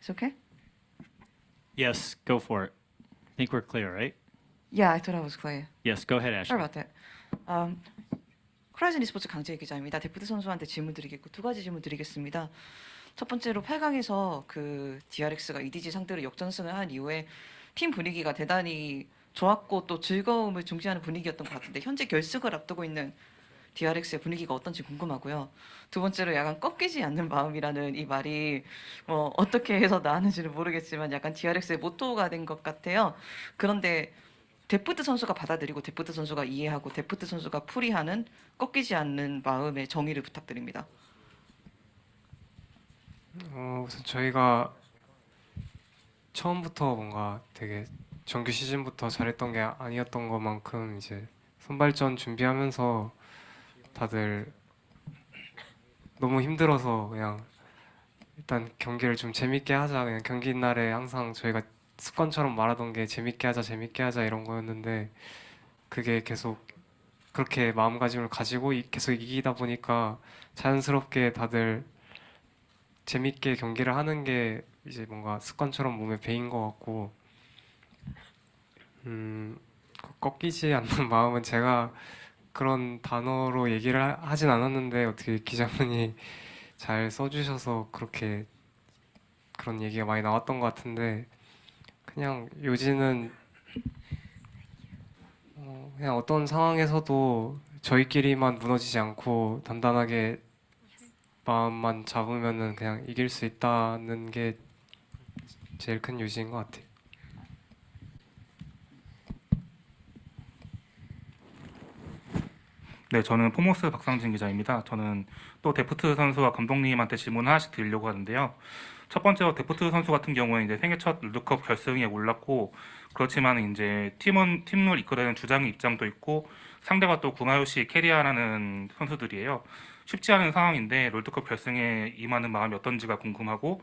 It's okay? Yes, go for it. I think we're clear, right? Yeah, I thought I was clear. Yes, go ahead, Sorry Ashley. about that. 호라이즌 e스포츠 강재희 기자입니다. 데프트 선수한테 질문 드리겠고 두 가지 질문 드리겠습니다. 첫 번째로 8강에서 그 DRX가 EDG 상대로 역전승을 한 이후에 팀 분위기가 대단히 좋았고 또 즐거움을 중시하는 분위기였던 것 같은데 현재 결승을 앞두고 있는 DRX의 분위기가 어떤지 궁금하고요. 두 번째로 약간 꺾이지 않는 마음이라는 이 말이 어떻게 해서 나왔는지는 모르겠지만 약간 DRX의 모토가 된 것 같아요. 그런데 데프트 선수가 받아들이고 데프트 선수가 이해하고 데프트 선수가 풀이하는 꺾이지 않는 마음의 정의를 부탁드립니다. 우선 저희가 처음부터 뭔가 되게 정규 시즌부터 잘했던 게 아니었던 것만큼 이제 선발전 준비하면서 다들 너무 힘들어서 그냥 일단 경기를 좀 재밌게 하자, 그냥 경기 날에 항상 저희가 습관처럼 말하던 게 재밌게 하자 이런 거였는데 그게 계속 그렇게 마음가짐을 가지고 계속 이기다 보니까 자연스럽게 다들 재밌게 경기를 하는 게 이제 뭔가 습관처럼 몸에 배인 것 같고 꺾이지 않는 마음은 제가 그런 단어로 얘기를 하진 않았는데 어떻게 기자분이 잘 써주셔서 그렇게 그런 얘기가 많이 나왔던 것 같은데 그냥 요지는 그냥 어떤 상황에서도 저희끼리만 무너지지 않고 단단하게 마음만 잡으면은 그냥 이길 수 있다는 게 제일 큰 요지인 것 같아요. 네, 저는 포모스 박상진 기자입니다. 저는 또 데프트 선수와 감독님한테 질문 하나씩 드리려고 하는데요. 첫 번째로 데프트 선수 같은 경우는 이제 생애 첫 롤드컵 결승에 올랐고 그렇지만 이제 팀을 이끌어내는 주장의 입장도 있고 상대가 또 구마요시 캐리아라는 선수들이에요. 쉽지 않은 상황인데 롤드컵 결승에 임하는 마음이 어떤지가 궁금하고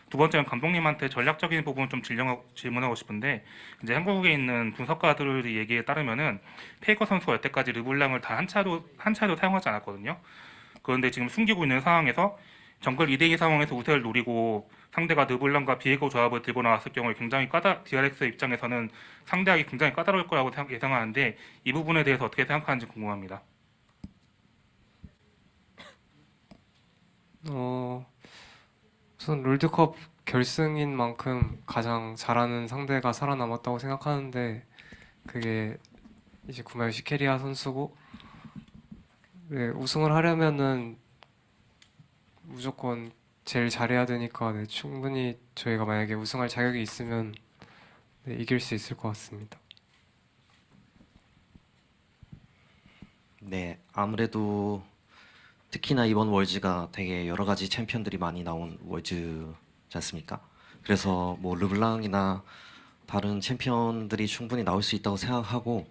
두 번째는 감독님한테 전략적인 부분 좀 질문하고 싶은데 이제 한국에 있는 분석가들의 얘기에 따르면은 페이커 선수가 여태까지 르블랑을 다 한 차도 사용하지 않았거든요. 그런데 지금 숨기고 있는 상황에서 정글 2대2 상황에서 우세를 노리고 상대가 르블랑과 비에고 조합을 들고 나왔을 경우에 굉장히 DRX 입장에서는 상대하기 굉장히 까다로울 거라고 예상하는데 이 부분에 대해서 어떻게 생각하는지 궁금합니다. 우선 롤드컵 결승인 만큼 가장 잘하는 상대가 살아남았다고 생각하는데 그게 이제 구마요시 캐리아 선수고 네, 우승을 하려면은 무조건 제일 잘해야 되니까 네, 충분히 저희가 만약에 우승할 자격이 있으면 네, 이길 수 있을 것 같습니다. 네, 아무래도 특히나 이번 월즈가 되게 여러 가지 챔피언들이 많이 나온 월즈지 않습니까? 그래서 뭐 르블랑이나 다른 챔피언들이 충분히 나올 수 있다고 생각하고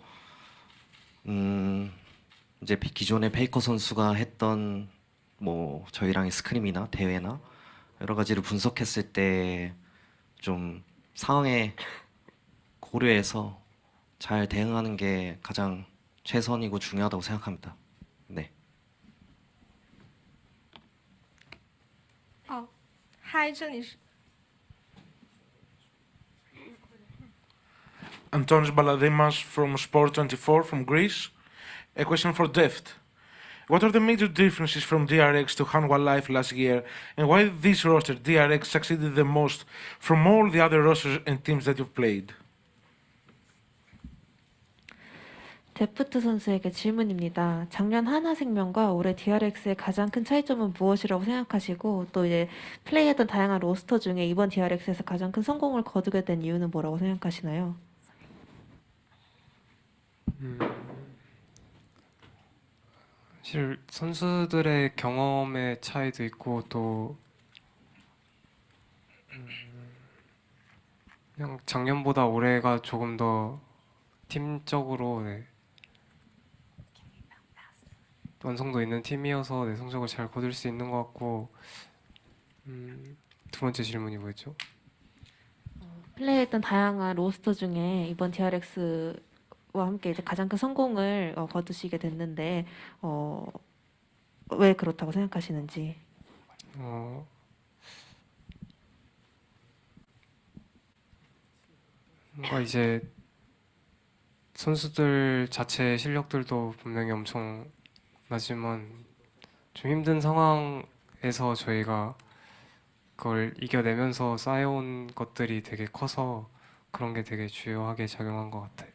이제 기존의 페이커 선수가 했던 뭐 저희랑의 스크림이나 대회나 여러 가지를 분석했을 때 좀 상황에 고려해서 잘 대응하는 게 가장 최선이고 중요하다고 생각합니다. 네.嗨，这里是 Antonis Baladimas from Sport24 from Greece. A question for Deft. What are the major differences from DRX to Hanwha Life last year, and why this roster, DRX, succeeded the most from all the other rosters and teams that you've played? 데프트 선수에게 질문입니다. 작년 하나생명과 올해 DRX의 가장 큰 차이점은 무엇이라고 생각하시고 또 이제 플레이했던 다양한 로스터 중에 이번 DRX에서 가장 큰 성공을 거두게 된 이유는 뭐라고 생각하시나요? 사실 선수들의 경험의 차이도 있고 또 그냥 작년보다 올해가 조금 더 팀적으로 네, 완성도 있는 팀이어서 네, 성적을 잘 거둘 수 있는 것 같고 두 번째 질문이 뭐였죠? 플레이했던 다양한 로스터 중에 이번 DRX와 함께 이제 가장 큰 성공을 거두시게 됐는데 왜 그렇다고 생각하시는지? 뭔가 이제 선수들 자체 실력들도 분명히 엄청나지만 좀 힘든 상황에서 저희가 그걸 이겨내면서 쌓여온 것들이 되게 커서 그런 게 되게 주요하게 작용한 것 같아요.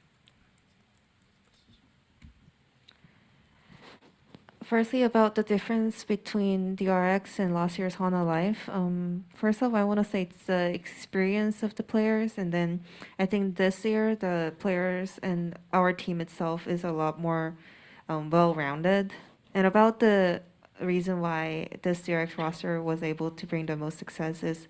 Firstly, about the difference between DRX and last year's Hana Life. First off, I want to say it's the experience of the players, and then I think this year the players and our team itself is a lot more well-rounded. And about the reason why this DRX roster was able to bring the most success is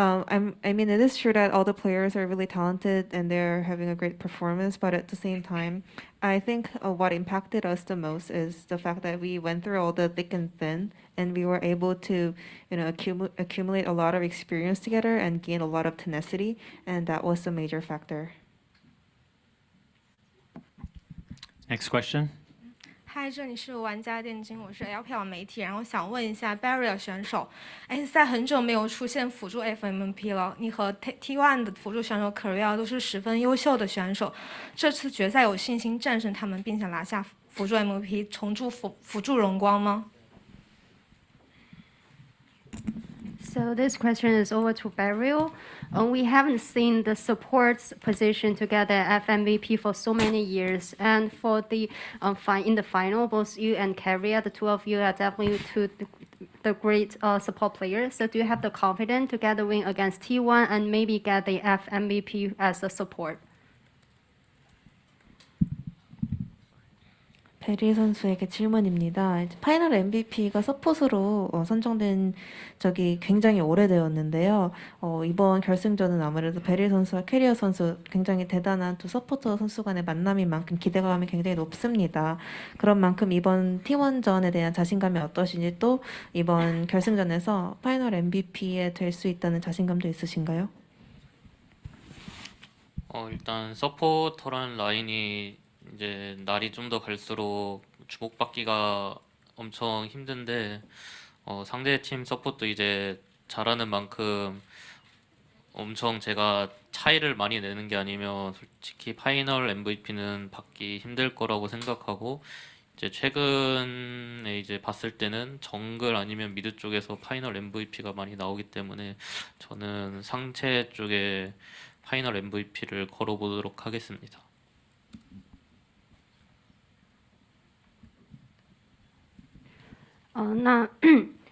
I mean, it is true that all the players are really talented and they're having a great performance, but at the same time, I think what impacted us the most is the fact that we went through all the thick and thin, and we were able to, accumulate a lot of experience together and gain a lot of tenacity, and that was the major factor. Next question. 嗨，这里是玩家电竞，我是 LPL 媒体，然后想问一下 Barrier 选手，S 赛很久没有出现辅助 FMVP 了，你和 T1 的辅助选手 Korea 都是十分优秀的选手，这次决赛有信心战胜他们，并且拿下辅助 MVP， 重铸辅助荣光吗？ So this question is over to Beryl. We haven't seen the supports position together at FMVP for so many years, and for the in the final, both you and Carrier, the two of you are definitely the great support players. So do you have the confidence to get the win against T1 and maybe get the FMVP as a support? 베리 선수에게 질문입니다. 이제 파이널 MVP가 서폿으로 선정된 적이 굉장히 오래되었는데요. 이번 결승전은 아무래도 베리 선수와 캐리어 선수 굉장히 대단한 두 서포터 선수 간의 만남인 만큼 기대감이 굉장히 높습니다. 그런 만큼 이번 T1전에 대한 자신감이 어떠신지, 또 이번 결승전에서 파이널 MVP에 될 수 있다는 자신감도 있으신가요? 일단 서포터라는 라인이 이제 날이 좀 더 갈수록 주목받기가 엄청 힘든데 상대 팀 서포트도 이제 잘하는 만큼 엄청 제가 차이를 많이 내는 게 아니면 솔직히 파이널 MVP는 받기 힘들 거라고 생각하고, 이제 최근에 이제 봤을 때는 정글 아니면 미드 쪽에서 파이널 MVP가 많이 나오기 때문에 저는 상체 쪽에 파이널 MVP를 걸어보도록 하겠습니다. 那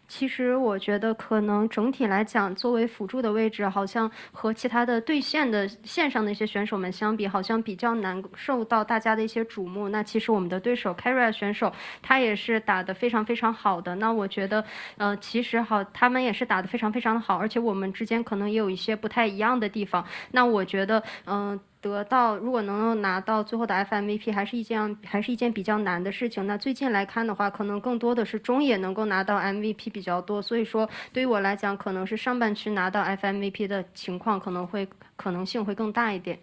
其实我觉得可能整体来讲，作为辅助的位置，好像和其他的对线上的一些选手们相比，好像比较难受到大家的一些瞩目。那其实我们的对手 Carrier 选手，他也是打得非常非常好的。那我觉得，其实他们也是打得非常非常的好，而且我们之间可能也有一些不太一样的地方。那我觉得，如果能够拿到最后的 FMVP 还是一件比较难的事情。那最近来看的话，可能更多的是中野能够拿到 MVP 比较多，所以说对于我来讲，可能是上半区拿到 FMVP 的情况可能性会更大一点。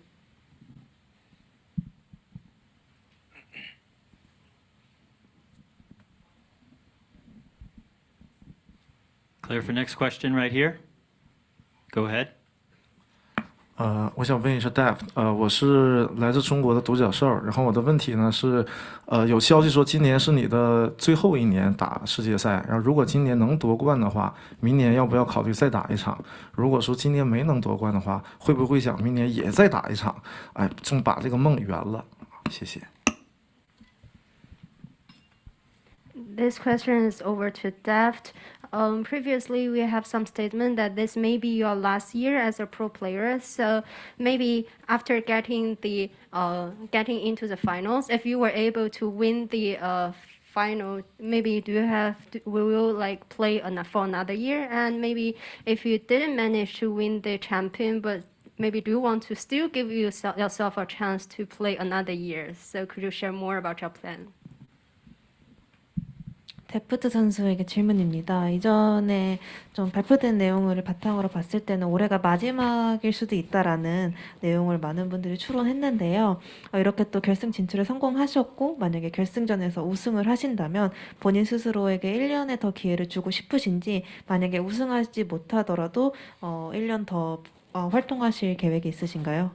Clear for next question right here. Go ahead. 我想问一下 Dave， 我是来自中国的独角兽，然后我的问题呢是，有消息说今年是你的最后一年打世界赛，然后如果今年能夺冠的话，明年要不要考虑再打一场？如果说今年没能夺冠的话，会不会想明年也再打一场？哎，正把这个梦圆了。谢谢。This question is over to Deft. Previously, we have some statement that this may be your last year as a pro player. So maybe after getting into the finals, if you were able to win the final, maybe will you like play for another year? And maybe if you didn't manage to win the champion, but maybe do you want to still give yourself a chance to play another year? So could you share more about your plan? 데프트 선수에게 질문입니다. 이전에 좀 발표된 내용을 바탕으로 봤을 때는 올해가 마지막일 수도 있다라는 내용을 많은 분들이 추론했는데요. 이렇게 또 결승 진출에 성공하셨고, 만약에 결승전에서 우승을 하신다면 본인 스스로에게 1년에 더 기회를 주고 싶으신지, 만약에 우승하지 못하더라도 1년 더 활동하실 계획이 있으신가요?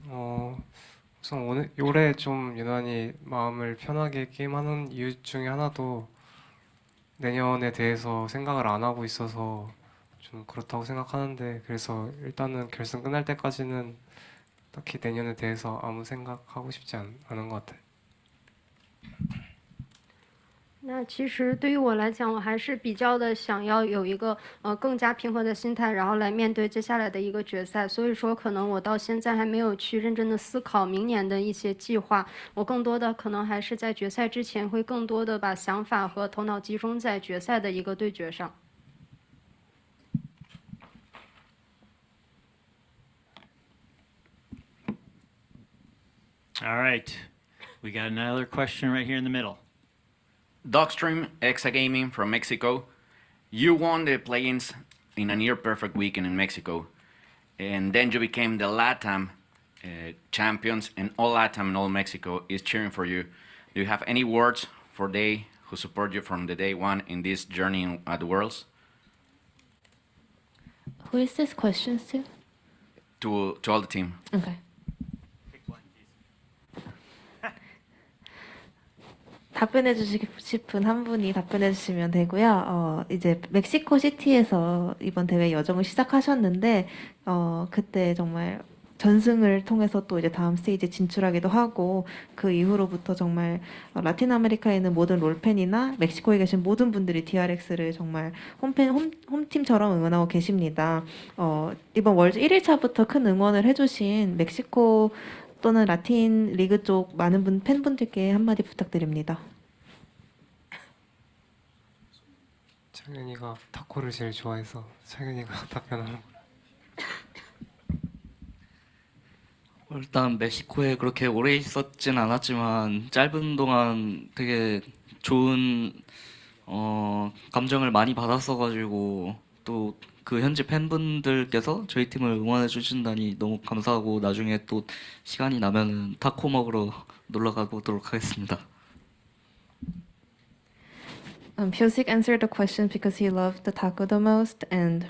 우선 오늘 올해 좀 유난히 마음을 편하게 게임하는 이유 중에 하나도 내년에 대해서 생각을 안 하고 있어서 좀 그렇다고 생각하는데, 그래서 일단은 결승 끝날 때까지는 딱히 내년에 대해서 아무 생각하고 싶지 않은 것 같아요. 那其实对于我来讲，我还是比较的想要有一个更加平和的心态，然后来面对接下来的一个决赛。所以说，可能我到现在还没有去认真的思考明年的一些计划。我更多的可能还是在决赛之前，会更多的把想法和头脑集中在决赛的一个对决上。All right. We got another question right here in the middle. Dogstream Exagaming from Mexico. You won the play-ins in a near-perfect weekend in Mexico, and then you became the LATAM champions, and all LATAM and all Mexico is cheering for you. Do you have any words for they who support you from the day one in this journey at the Worlds? Who is this question to? To all the team. Okay. 답변해 주시고 싶은 한 분이 답변해 주시면 되고요. 이제 멕시코 시티에서 이번 대회 여정을 시작하셨는데 그때 정말 전승을 통해서 또 이제 다음 스테이지에 진출하기도 하고, 그 이후로부터 정말 라틴 아메리카에 있는 모든 롤팬이나 멕시코에 계신 모든 분들이 DRX를 정말 홈팀처럼 응원하고 계십니다. 이번 월드 1일차부터 큰 응원을 해주신 멕시코 또는 라틴 리그 쪽 많은 팬분들께 한마디 부탁드립니다. 창현이가 타코를 제일 좋아해서 창현이가 답변하는 거. 일단 멕시코에 그렇게 오래 있었진 않았지만 짧은 동안 되게 좋은 감정을 많이 받았어가지고, 또 그 현지 팬분들께서 저희 팀을 응원해 주신다니 너무 감사하고, 나중에 또 시간이 나면은 타코 먹으러 놀러 가보도록 하겠습니다. Pyosik answered the question because he loved the taco the most, and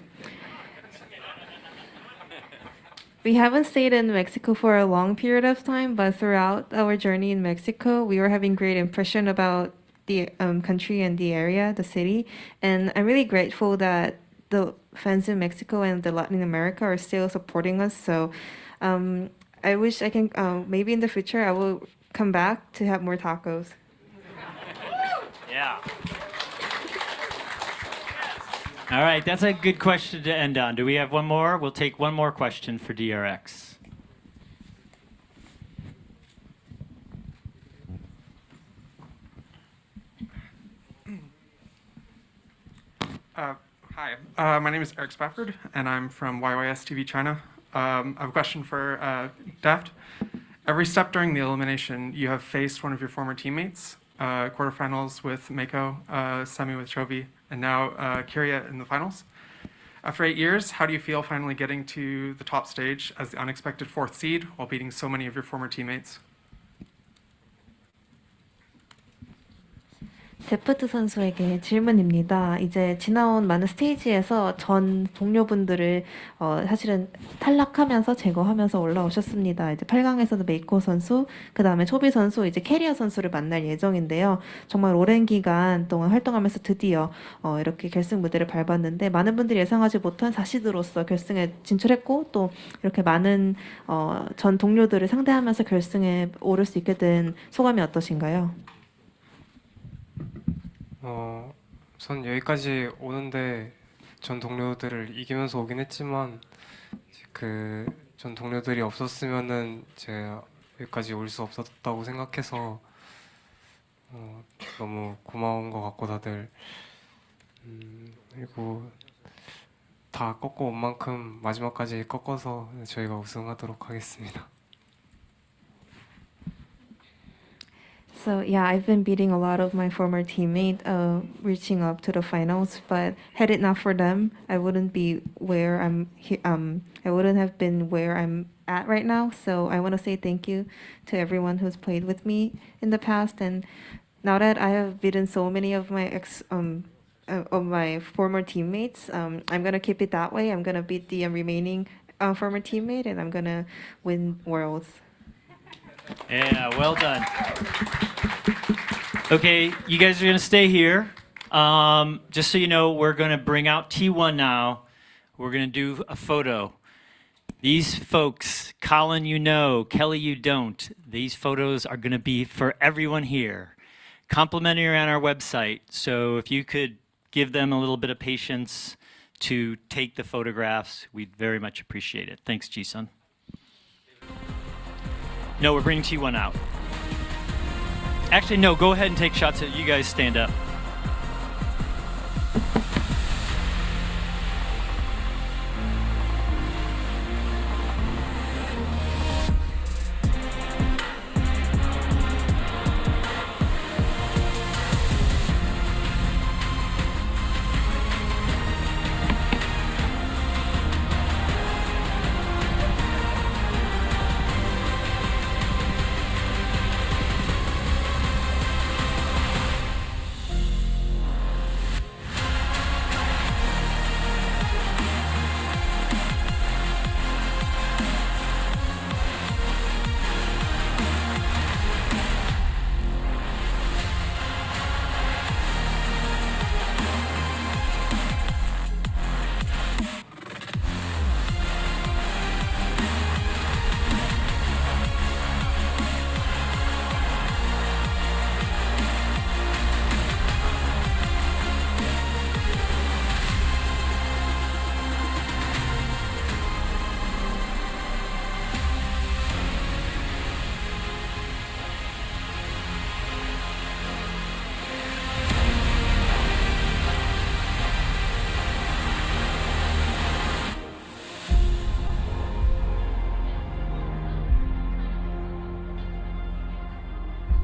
we haven't stayed in Mexico for a long period of time, but throughout our journey in Mexico, we were having great impression about the country and the area, the city, and I'm really grateful that the fans in Mexico and the Latin America are still supporting us. So I wish I can, maybe in the future, I will come back to have more tacos. Yeah. All right, that's a good question to end on. Do we have one more? We'll take one more question for DRX. Hi, my name is Eric Spafford, and I'm from YYS TV China. I have a question for Deft. Every step during the elimination, you have faced one of your former teammates, quarterfinals with Mako, semi with Chovy, and now Kyria in the finals. After 8 years, how do you feel finally getting to the top stage as the unexpected 4th seed while beating so many of your former teammates? 데프트 선수에게 질문입니다. 이제 지나온 많은 스테이지에서 전 동료분들을 사실은 탈락하면서 제거하면서 올라오셨습니다. 이제 8강에서도 메이코 선수, 그 다음에 초비 선수, 이제 캐리어 선수를 만날 예정인데요. 정말 오랜 기간 동안 활동하면서 드디어 이렇게 결승 무대를 밟았는데, 많은 분들이 예상하지 못한 사시드로서 결승에 진출했고, 또 이렇게 많은 전 동료들을 상대하면서 결승에 오를 수 있게 된 소감이 어떠신가요? 우선 여기까지 오는데 전 동료들을 이기면서 오긴 했지만, 그 전 동료들이 없었으면은 제가 여기까지 올 수 없었다고 생각해서 너무 고마운 것 같고, 다들 그리고 다 꺾고 온 만큼 마지막까지 꺾어서 저희가 우승하도록 하겠습니다. So yeah, I've been beating a lot of my former teammate, reaching up to the finals. But had it not for them, I wouldn't be where I wouldn't have been where I'm at right now. So I want to say thank you to everyone who's played with me in the past. And now that I have beaten so many of my of my former teammates, I'm gonna keep it that way. I'm gonna beat the remaining former teammate, and I'm gonna win worlds. Yeah, well done. Okay, you guys are going to stay here. Just so you know, we're going to bring out T1 now. We're going to do a photo. These folks, Colin, you know, Kelly, you don't. These photos are going to be for everyone here. Complimentary on our website. So if you could give them a little bit of patience to take the photographs, we'd very much appreciate it. Thanks, Ji-sun. No, we're bringing T1 out. Actually, no, go ahead and take shots. You guys stand up.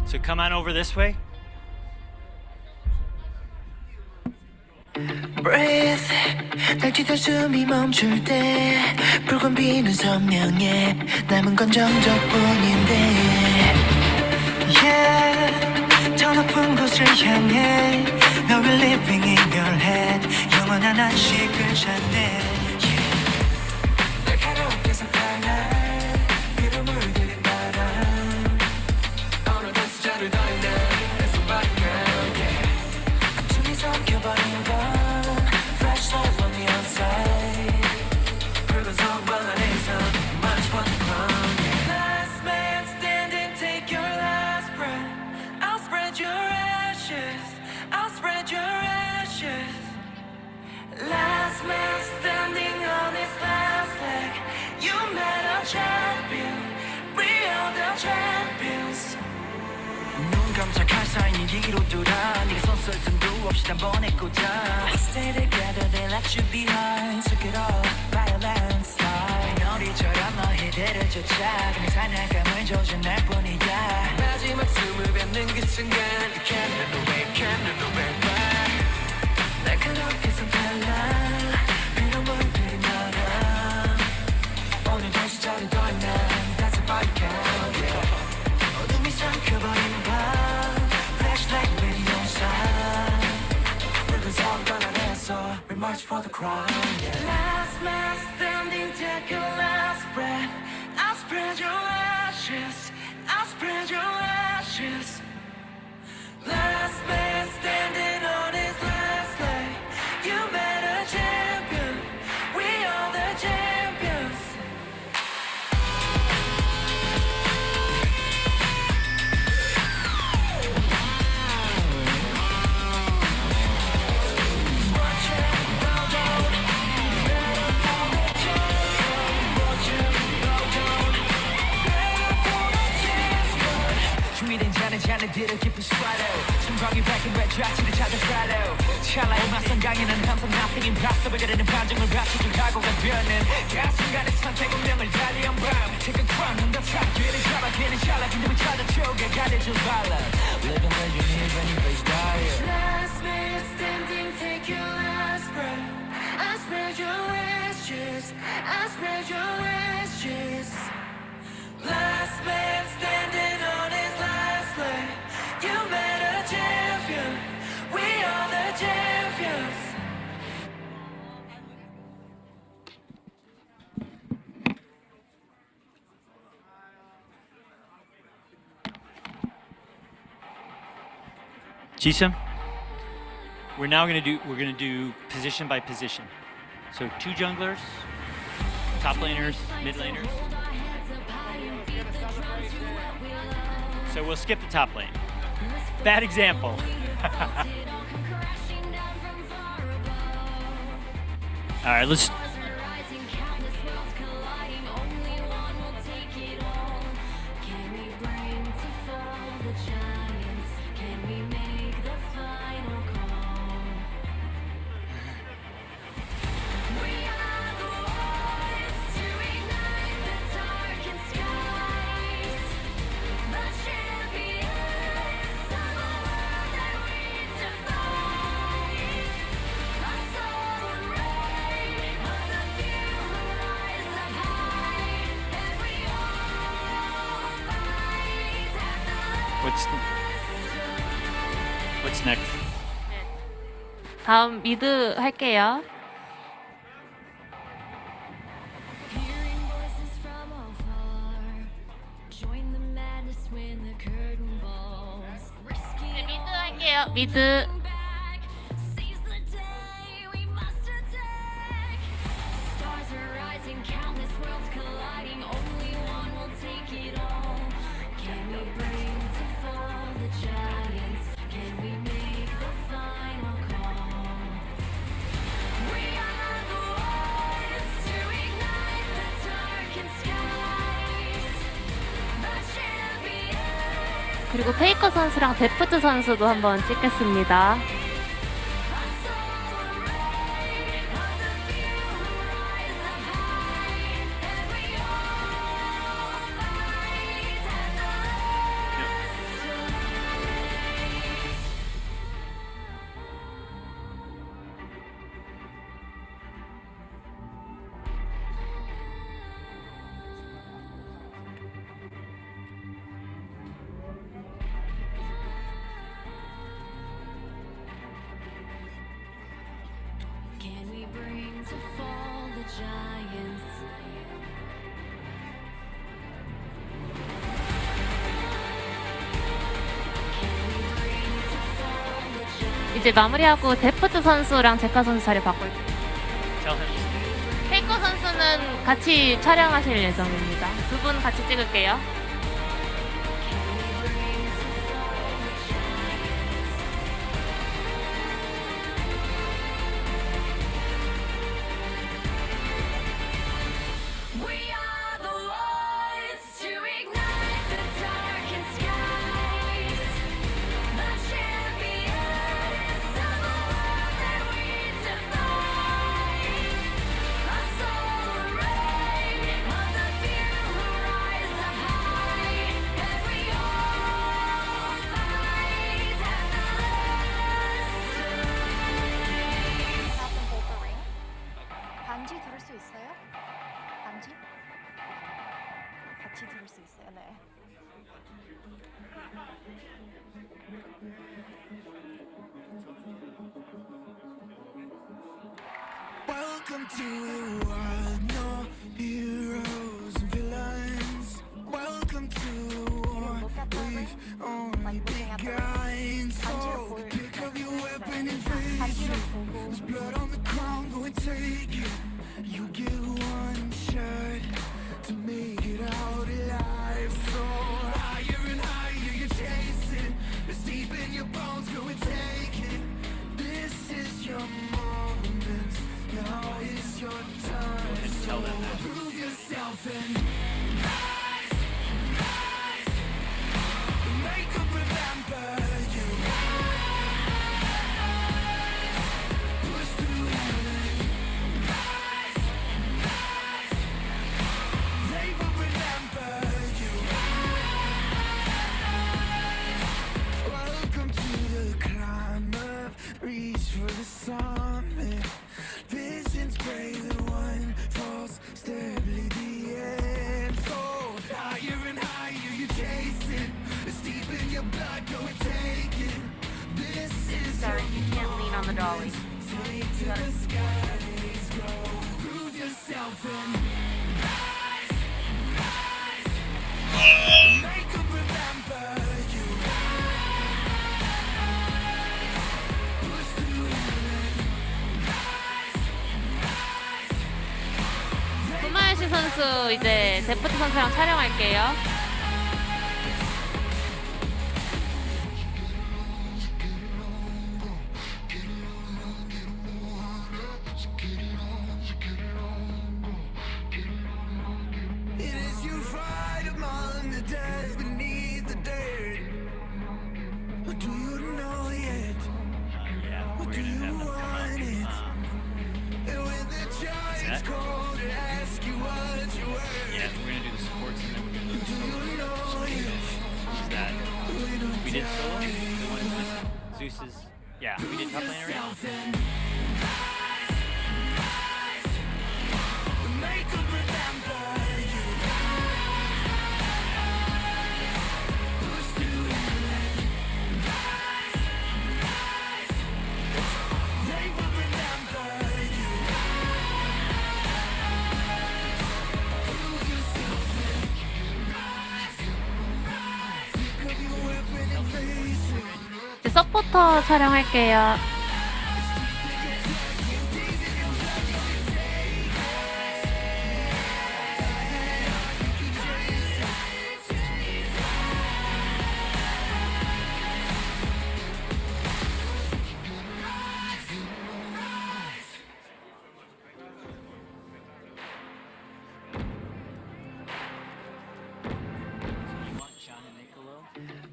So come on over this way. Breathe, 날뛰던 숨이 멈출 때 붉은 비는 선명해 남은 건 정적뿐인데 Yeah, 더 높은 곳을 향해 너를 living in your head 영원한 안식을 찾네 Yeah, 날카롭게 살아날 그로 물들인 바람 어느덧 숫자를 더했네 That's a body count Yeah, 숨이 섞여버린 밤 Flashlight on the outside 붉은 성광 안에서 Much for the crown Yeah, last man standing take your last breath I'll spread your ashes I'll spread your ashes Last man standing on his last leg You met a champion We are the champions 눈 깜짝할 사이 네 뒤로 돌아 네가 선 쓸 틈도 없이 단번에 꽂아 Stay together they left you behind Took it all violence style 너리처럼 너희들을 쫓아 그냥 사냥감을 조준할 뿐이야 마지막 숨을 뱉는 그 순간 You can't run away, can't run away back 날카롭게 손발라 비로 물들인 너라 오늘도 숫자를 더했나 That's a body count yeah. 어둠이 삼켜버린 밤 Flashlight radio sign 붉은 성광 안에서 We march for the crown yeah. Last man standing take your last breath I'll spread your ashes I'll spread your ashes Last man standing on his last leg You met a champion We are the champions 준비된 자는 자네들을 깊은 swallow 순방이 밝힌 red 좌치를 찾아 follow 찰나의 맞선 강에는 항상 nothing impossible 그러는 반증을 갖춰줄 각오가 되는 그 순간의 선택 운명을 달리한 밤 Take a crown 넌 더 탑기를 잡아 걔는 찰나긴 힘을 찾아 쪼개 가려줄 발라 Living legend even if it's dire Last man standing take your last breath I spread your ashes I spread your ashes Last man standing on his last leg You met a champion We are the champions Jisung, we're gonna do position by position. So 2 junglers, top laners, mid laners. So we'll skip the top lane. Bad example. All right, let's. What's next? 다음 미드 할게요. 네, 미드 할게요. 미드. 그리고 페이커 선수랑 데프트 선수도 한번 찍겠습니다. 이제 마무리하고 데프트 선수랑 제카 선수 자리 바꿀게요. 페이커 선수는 같이 촬영하실 예정입니다. 두 분 같이 찍을게요. 반지 들을 수 있어요? 반지? 같이 들을 수 있어요. 네. Welcome to the world, no heroes and villains. Welcome to the war, we've only begun. So pick up your weapon and face it. There's blood on the ground, go and take it. You get one shot to make it out alive. So higher and higher you're chasing. It's deep in your bones, go and take it. This is your moment. Now is your time. So prove yourself and rise, rise. Make them remember you. Push through heaven. Rise, rise. They will remember you. Welcome to the climb up. Reach for the summit. Visions brave and one false step lead the end. So higher and higher you chase it. It's deep in your blood, go and take it. This is Sorry, you can't lean on the dolly. take to the skies, go. Prove yourself and rise, rise. Make them remember you. 켈시 선수 이제 데프트 선수랑 촬영할게요. It is you right among the dead beneath the dirt. Or do you know yet? Or do you want it? And when the giants call to ask you what you were, Yeah, we're gonna do the sports and then we're gonna do the do you know yet? Is that we did solo? The one with Zeus's. Yeah, we did top lane already. Make them remember you. Push through it. They will remember you. Prove yourself in. Pick up your weapon and face it. 이제 서포터 촬영할게요.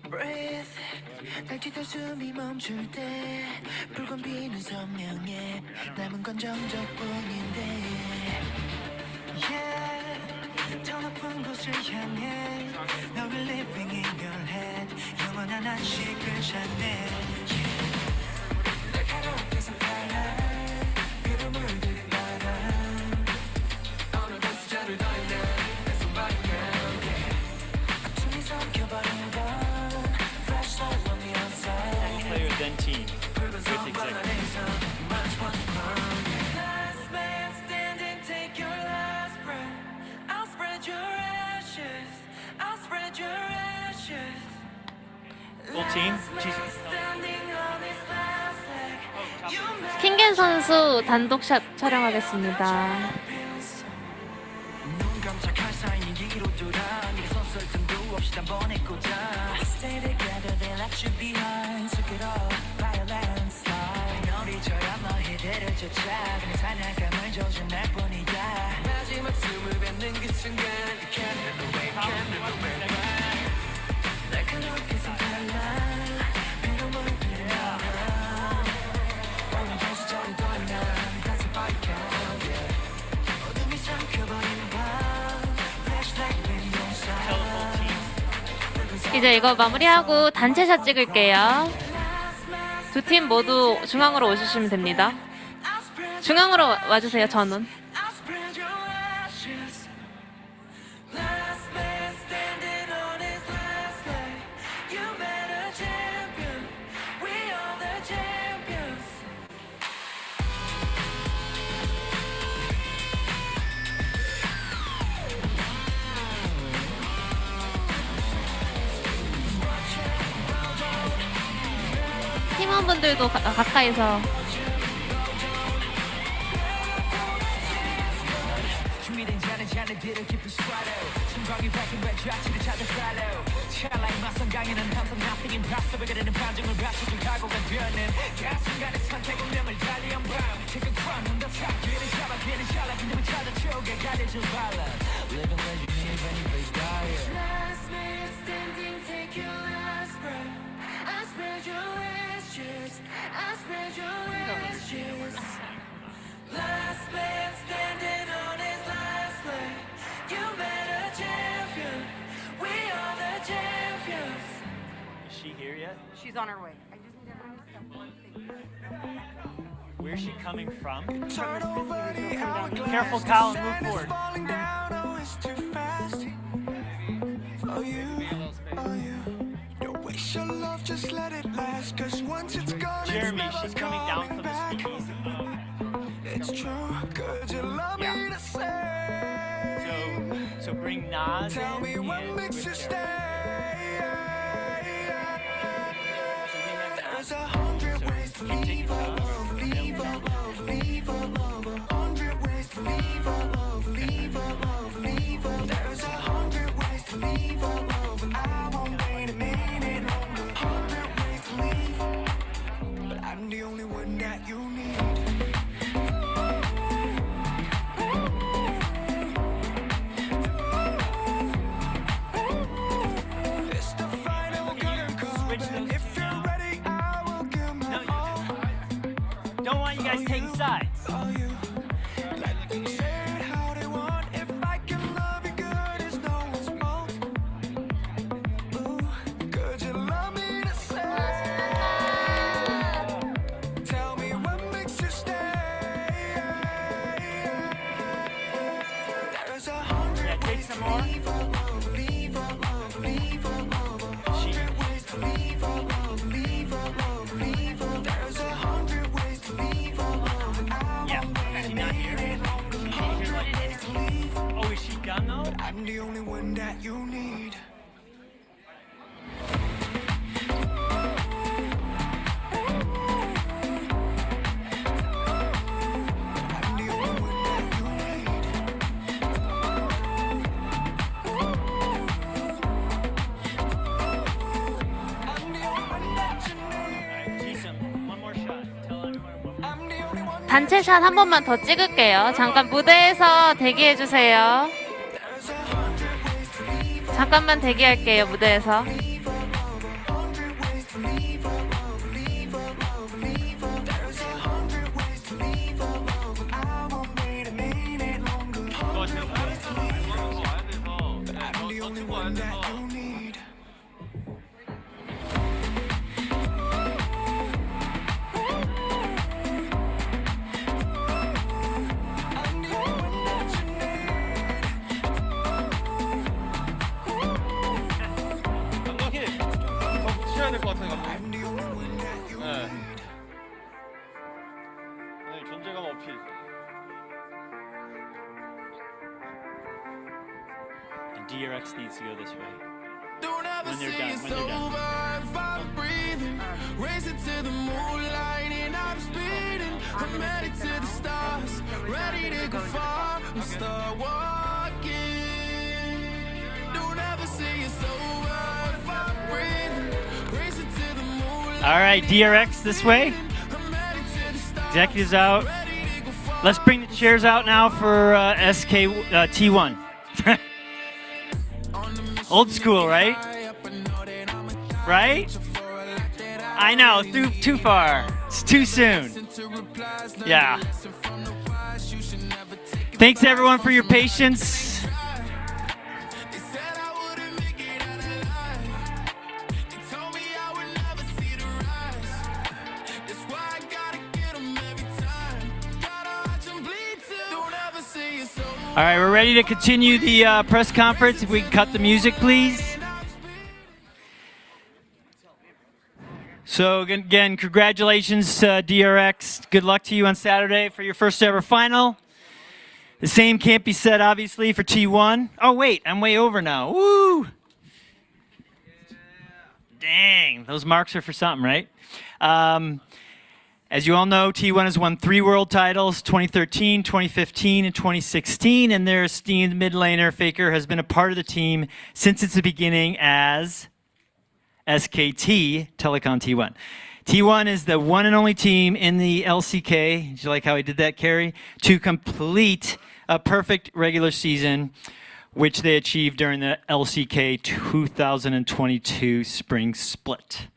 Breath 날 뒤덮 숨이 멈출 때 붉은 비는 선명해 남은 건 정적뿐인데 Yeah 더 높은 곳을 향해 너를 living in your head 영원한 안식을 찾네 Yeah 날카롭게 살아 그를 물들인 바람 어느 곳에 저를 더 있는 내 손발을 아픔이 섞여버린 밤 Play with then team with executive. Last man standing, take your last breath. I'll spread your ashes. I'll spread your ashes. Full team. Standing on this last leg. You 킹겐 선수 단독샷 촬영하겠습니다. 눈 깜짝할 사이 네 뒤로 돌아 네가 섰을 틈도 없이 단번에 꽂아 Stay together, they left you behind Took it all, violence line 너리처럼 너희들을 쫓아 그냥 사냥감을 조준할 뿐이야 마지막 숨을 뱉는 그 순간 You can't run away, can't run away 날카롭게 손발라 비로 물들인 바람 오늘 다시 저리 돌아나 다시 밝혀 어둠이 삼켜버린 밤 Flashlight with no sound 이제 이거 마무리하고 단체샷 찍을게요. 두 팀 모두 중앙으로 오시면 됩니다. 중앙으로 와주세요, 전원. I'll spread your ashes. Last man standing on his last leg. You met a champion. We are the champions. 팀원분들도 가까이서. 준비된 자는 자네들을 깊은 swallow. 순간이 밝힌 발자취를 찾아 follow. 찰나의 맞선 강에는 항상 nothing impossible. 그대는 반증을 받쳐줄 각오가 되는 그 순간의 선택 운명을 달리한 밤. 지금 crown 더 탑길을 잡아 길을 잘라 그놈을 찾아 쪼개 가려줄 balance. Living legend even if they die. Last man standing, take your last breath. I spread your ashes. I spread your ashes. Last man standing on his last leg. You met a champion. We are the champions. Is she here yet? She's on her way. I just need everyone to step one thing. Where's she coming from? Turn over the hourglass. Careful, Colin, The move sand is forward. falling down. Oh, it's too fast. Oh, you. Don't waste your love, just let it last. 'Cause once it's gone, Jeremy, it's never she's coming down from coming the back. speakeasy. It's true. Could you love me the same? So bring Nas Tell me in what and makes with you Jeremy. stay. There's 100 ways to leave a love, leave a love, leave a love. 100 ways to leave a love, leave a love. don't want you guys taking sides. Yeah, take some more. Yeah, is she not here? Can you hear what it is? Oh, is she done though? I'm the only one that you need. One more shot. Tell everyone. 단체샷 한 번만 더 찍을게요. 잠깐 무대에서 대기해 주세요. 잠깐만 대기할게요, 무대에서. 해야 될 것 같아요, 감독님. 네. 네, 존재감 어필. And DRX needs to go this way. When they're done, when they're done. Racing to the moonlight and I'm speeding. I'm headed to the stars, ready to go far. I'm start walking. Don't ever say it's over if I'm breathing. Racing to the moonlight. All right, DRX this way. Executives out. Let's bring the chairs out now for SK T1. Old school, right? Right? I know, too far. It's too soon. Yeah. Thanks everyone for your patience. All right, we're ready to continue the press conference. If we can cut the music, please. So again, congratulations, DRX. Good luck to you on Saturday for your first ever final. The same can't be said, obviously, for T1. Oh, wait, I'm way over now. Woo! Dang, those marks are for something, right? As you all know, T1 has won 3 world titles, 2013, 2015, and 2016, and their esteemed mid laner, Faker, has been a part of the team since its beginning as SKT, Telecom T1. T1 is the one and only team in the LCK, did you like how I did that, Carrie? To complete a perfect regular season, which they achieved during the LCK 2022 spring split.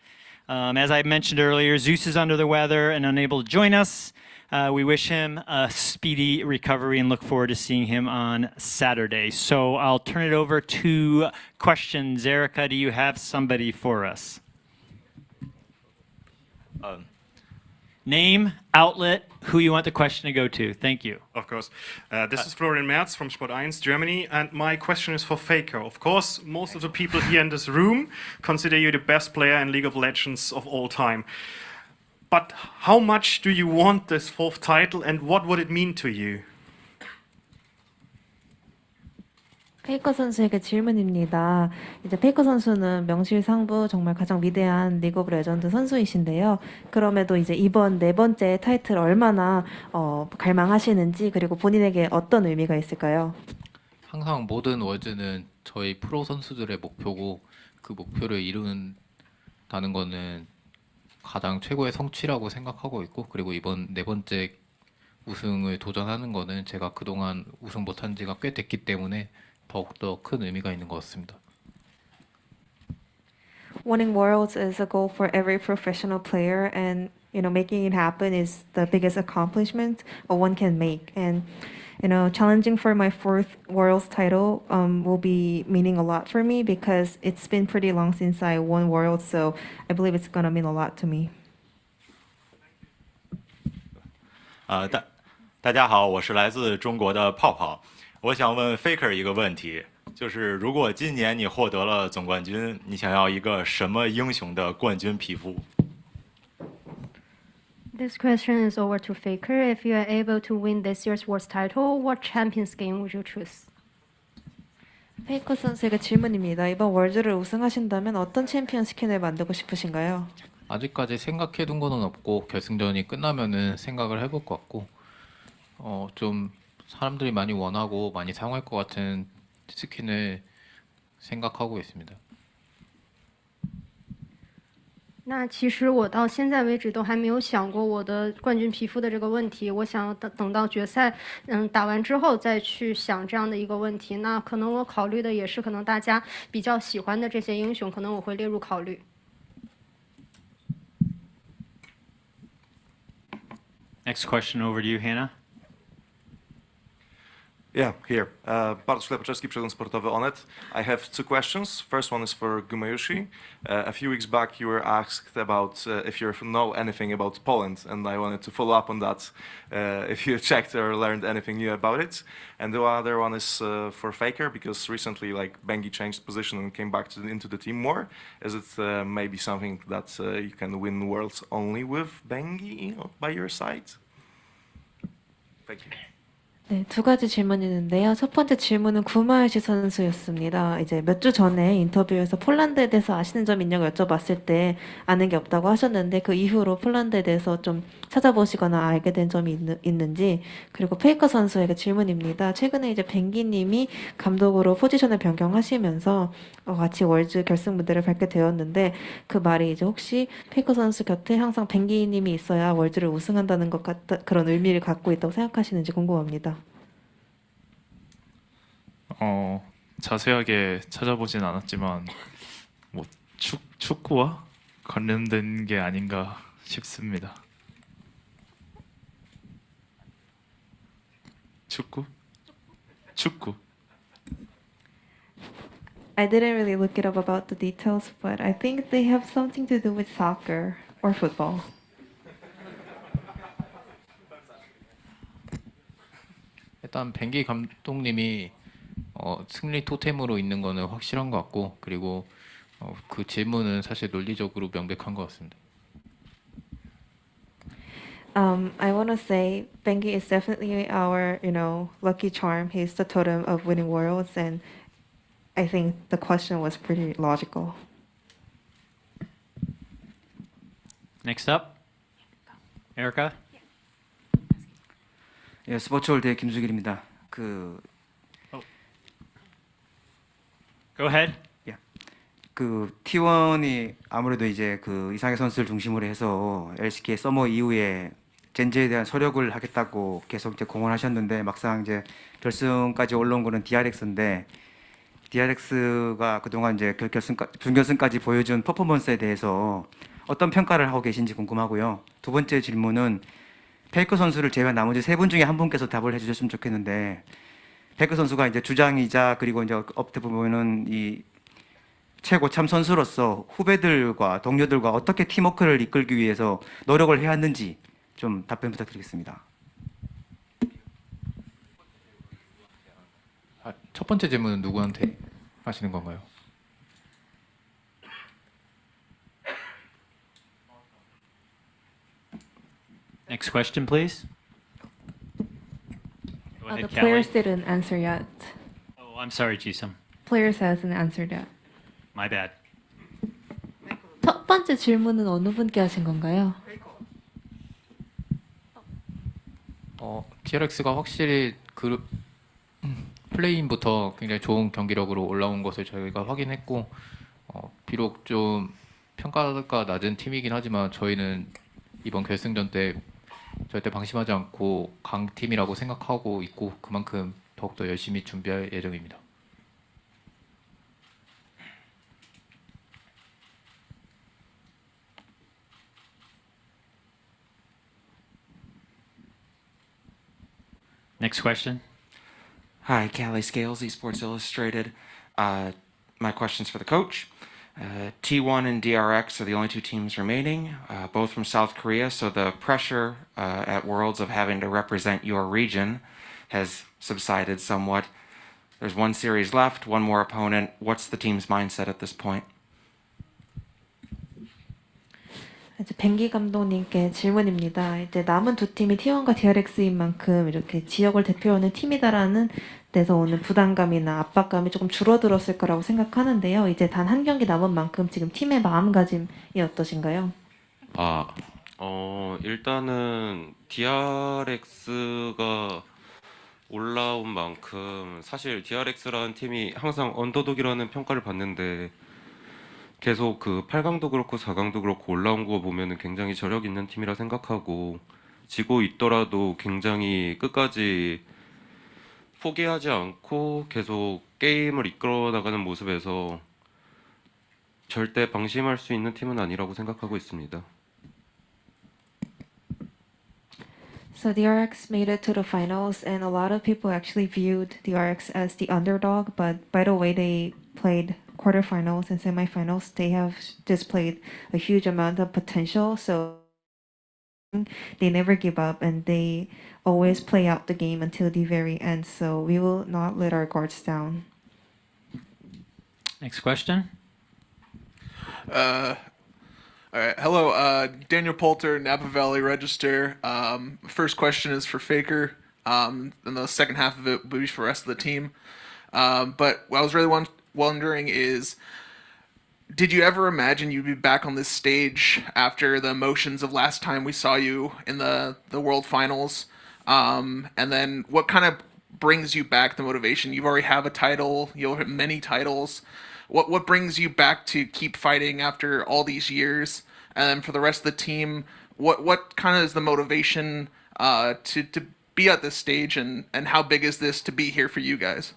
As I mentioned earlier, Zeus is under the weather and unable to join us. We wish him a speedy recovery and look forward to seeing him on Saturday. So I'll turn it over to questions. Erica, do you have somebody for us? Name, outlet, who you want the question to go to. Thank you. Of course. This is Florian Merz from Sport1 Germany, and my question is for Faker. Of course, most of the people here in this room consider you the best player in League of Legends of all time. But how much do you want this 4th title, and what would it mean to you? 페이커 선수에게 질문입니다. 이제 페이커 선수는 명실상부 정말 가장 위대한 리그 오브 레전드 선수이신데요. 그럼에도 이제 이번 4번째 타이틀 얼마나 갈망하시는지, 그리고 본인에게 어떤 의미가 있을까요? 항상 모든 월즈는 저희 프로 선수들의 목표고, 그 목표를 이룬다는 거는 가장 최고의 성취라고 생각하고 있고, 그리고 이번 4번째 우승을 도전하는 거는 제가 그동안 우승 못한 지가 꽤 됐기 때문에 더욱더 큰 의미가 있는 것 같습니다. Winning Worlds is a goal for every professional player, and making it happen is the biggest accomplishment one can make. And challenging for my fourth Worlds title will be meaning a lot for me because it's been pretty long since I won Worlds, so I believe it's gonna mean a lot to me. 大家好，我是来自中国的泡泡。我想问 Faker 一个问题，就是如果今年你获得了总冠军，你想要一个什么英雄的冠军皮肤？ This question is over to Faker. If you are able to win this year's Worlds title, what champions game would you choose? 페이커 선수에게 질문입니다. 이번 월드를 우승하신다면 어떤 챔피언 스킨을 만들고 싶으신가요? 아직까지 생각해둔 거는 없고 결승전이 끝나면은 생각을 해볼 것 같고 좀 사람들이 많이 원하고 많이 사용할 것 같은 스킨을 생각하고 있습니다. 那其实我到现在为止都还没有想过我的冠军皮肤的这个问题，我想等到决赛打完之后再去想这样的一个问题。那可能我考虑的也是可能大家比较喜欢的这些英雄，可能我会列入考虑。 Next question over to you, Hannah. Yeah, here. Bartosz Klepaczewski, Przegląd Sportowy Onet. I have two questions. First one is for Gumayushi. A few weeks back you were asked about if you know anything about Poland, and I wanted to follow up on that. If you checked or learned anything new about it. And the other one is for Faker, because recently Bengi changed position and came back into the team more. Is it maybe something that you can win Worlds only with Bengi by your side? Thank you. 네, 두 가지 질문이 있는데요. 첫 번째 질문은 구마요시 선수였습니다. 이제 몇 주 전에 인터뷰에서 폴란드에 대해서 아시는 점 있냐고 여쭤봤을 때 아는 게 없다고 하셨는데 그 이후로 폴란드에 대해서 좀 찾아보시거나 알게 된 점이 있는지, 그리고 페이커 선수에게 질문입니다. 최근에 이제 뱅기님이 감독으로 포지션을 변경하시면서 같이 월즈 결승 무대를 밟게 되었는데 그 말이 이제 혹시 페이커 선수 곁에 항상 뱅기님이 있어야 월즈를 우승한다는 것 같다, 그런 의미를 갖고 있다고 생각하시는지 궁금합니다. 자세하게 찾아보진 않았지만 뭐 축구와 관련된 게 아닌가 싶습니다. 축구? I didn't really look it up about the details, but I think they have something to do with soccer or football. 일단 뱅기 감독님이 승리 토템으로 있는 거는 확실한 것 같고, 그리고 그 질문은 사실 논리적으로 명백한 것 같습니다. I want to say Bengi is definitely our, lucky charm. He's the totem of winning worlds, and I think the question was pretty logical. Next up, Erica. 예, 스포츠월드의 김수길입니다. Go ahead. T1이 아무래도 이제 이상의 선수를 중심으로 해서 LCK 서머 이후에 젠지에 대한 소력을 하겠다고 계속 이제 공언하셨는데 막상 이제 결승까지 올라온 거는 DRX인데 DRX가 그동안 이제 준결승까지 보여준 퍼포먼스에 대해서 어떤 평가를 하고 계신지 궁금하고요. 두 번째 질문은 페이커 선수를 제외한 나머지 세 분 중에 한 분께서 답을 해주셨으면 좋겠는데, 페이커 선수가 이제 주장이자 그리고 이제 어떻게 보면은 이 최고 참 선수로서 후배들과 동료들과 어떻게 팀워크를 이끌기 위해서 노력을 해왔는지 좀 답변 부탁드리겠습니다. 첫 번째 질문은 누구한테 하시는 건가요? Next question, please. Go ahead, The Kelly. players didn't answer yet. Oh, I'm sorry, Jisum. Players hasn't answered yet. My bad. 첫 번째 질문은 어느 분께 하신 건가요? DRX가 확실히 플레이인부터 굉장히 좋은 경기력으로 올라온 것을 저희가 확인했고, 비록 좀 평가가 낮은 팀이긴 하지만 저희는 이번 결승전 때 절대 방심하지 않고 강팀이라고 생각하고 있고, 그만큼 더욱더 열심히 준비할 예정입니다. Next question. Hi, Callie Scales, Esports Illustrated. My question's for the coach. T1 and DRX are the only two teams remaining, both from South Korea, so the pressure at Worlds of having to represent your region has subsided somewhat. There's one series left, one more opponent. What's the team's mindset at this point? 이제 뱅기 감독님께 질문입니다. 이제 남은 두 팀이 T1과 DRX인 만큼 이렇게 지역을 대표하는 팀이다라는 데서 오는 부담감이나 압박감이 조금 줄어들었을 거라고 생각하는데요. 이제 단 한 경기 남은 만큼 지금 팀의 마음가짐이 어떠신가요? 일단은 DRX가 올라온 만큼 사실 DRX라는 팀이 항상 언더독이라는 평가를 받는데 계속 그 8강도 그렇고 4강도 그렇고 올라온 거 보면은 굉장히 저력 있는 팀이라 생각하고 지고 있더라도 굉장히 끝까지 포기하지 않고 계속 게임을 이끌어 나가는 모습에서 절대 방심할 수 있는 팀은 아니라고 생각하고 있습니다. So DRX made it to the finals, and a lot of people actually viewed DRX as the underdog. But by the way they played quarterfinals and semifinals, they have displayed a huge amount of potential. So they never give up, and they always play out the game until the very end. So we will not let our guards down. Next question. All right. Hello, Daniel Poulter, Napa Valley Register. First question is for Faker, and the second half of it will be for the rest of the team. But what I was really wondering is, did you ever imagine you'd be back on this stage after the emotions of last time we saw you in the World Finals? And then what kind of brings you back, the motivation? You already have a title, you have many titles. What brings you back to keep fighting after all these years? And then for the rest of the team, what kind of is the motivation to be at this stage, and how big is this to be here for you guys?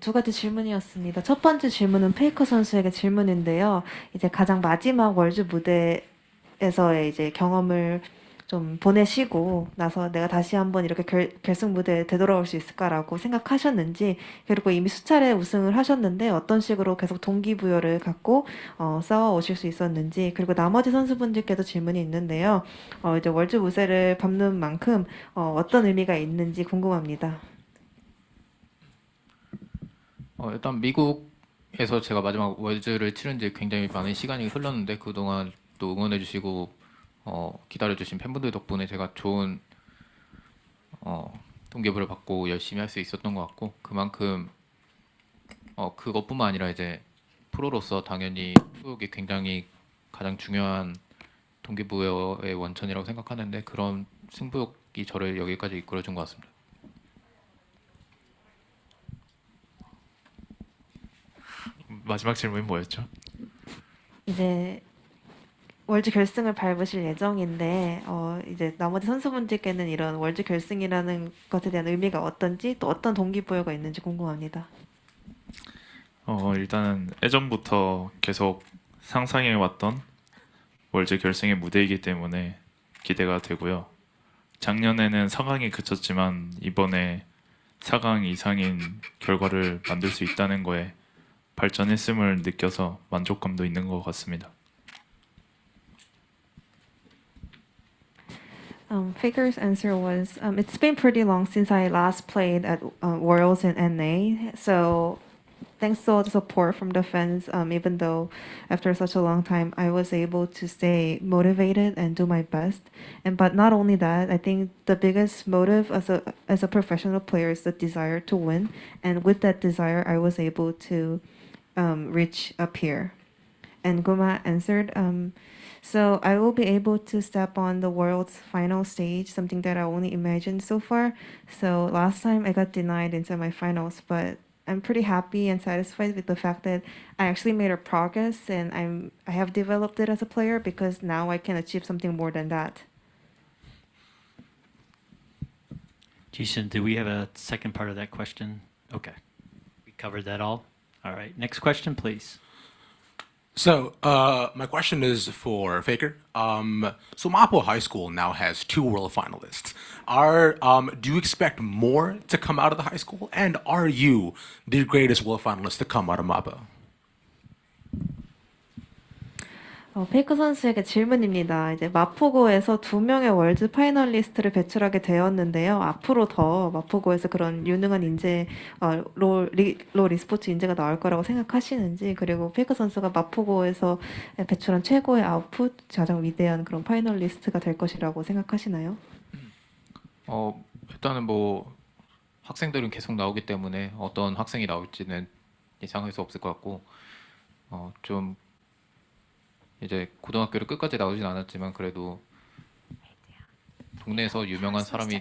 두 가지 질문이었습니다. 첫 번째 질문은 페이커 선수에게 질문인데요. 이제 가장 마지막 월드 무대에서의 이제 경험을 좀 보내시고 나서 내가 다시 한번 이렇게 결승 무대에 되돌아올 수 있을까라고 생각하셨는지, 그리고 이미 수차례 우승을 하셨는데 어떤 식으로 계속 동기부여를 갖고 싸워 오실 수 있었는지, 그리고 나머지 선수분들께도 질문이 있는데요. 이제 월드 무대를 밟는 만큼 어떤 의미가 있는지 궁금합니다. 일단 미국에서 제가 마지막 월드를 치른 지 굉장히 많은 시간이 흘렀는데 그동안 또 응원해 주시고 기다려 주신 팬분들 덕분에 제가 좋은 동기부여를 받고 열심히 할 수 있었던 것 같고, 그만큼 그것뿐만 아니라 이제 프로로서 당연히 승부욕이 굉장히 가장 중요한 동기부여의 원천이라고 생각하는데, 그런 승부욕이 저를 여기까지 이끌어준 것 같습니다. 마지막 질문이 뭐였죠? 이제 월드 결승을 밟으실 예정인데 이제 나머지 선수분들께는 이런 월드 결승이라는 것에 대한 의미가 어떤지, 또 어떤 동기부여가 있는지 궁금합니다. 일단은 예전부터 계속 상상해 왔던 월드 결승의 무대이기 때문에 기대가 되고요. 작년에는 4강에 그쳤지만 이번에 4강 이상인 결과를 만들 수 있다는 거에 발전했음을 느껴서 만족감도 있는 것 같습니다. Faker's answer was, it's been pretty long since I last played at Worlds in NA, so thanks to all the support from the fans, even though after such a long time I was able to stay motivated and do my best. But not only that, I think the biggest motive as a professional player is the desire to win, and with that desire I was able to reach up here. And Guma answered, so I will be able to step on the world's final stage, something that I only imagined so far. So last time I got denied in semifinals, but I'm pretty happy and satisfied with the fact that I actually made a progress, and I have developed it as a player, because now I can achieve something more than that. Jishin, do we have a second part of that question? Okay. We covered that all? All right. Next question, please. So, my question is for Faker. So Mapo High School now has 2 world finalists. Do you expect more to come out of the high school? And are you the greatest world finalist to come out of Mapo? 페이커 선수에게 질문입니다. 이제 마포고에서 2명의 월드 파이널리스트를 배출하게 되었는데요. 앞으로 더 마포고에서 그런 유능한 인재, 로 e스포츠 인재가 나올 거라고 생각하시는지, 그리고 페이커 선수가 마포고에서 배출한 최고의 아웃풋, 가장 위대한 그런 파이널리스트가 될 것이라고 생각하시나요? 일단은 뭐 학생들은 계속 나오기 때문에 어떤 학생이 나올지는 예상할 수 없을 것 같고, 좀 이제 고등학교를 끝까지 나오진 않았지만 그래도 동네에서 유명한 사람이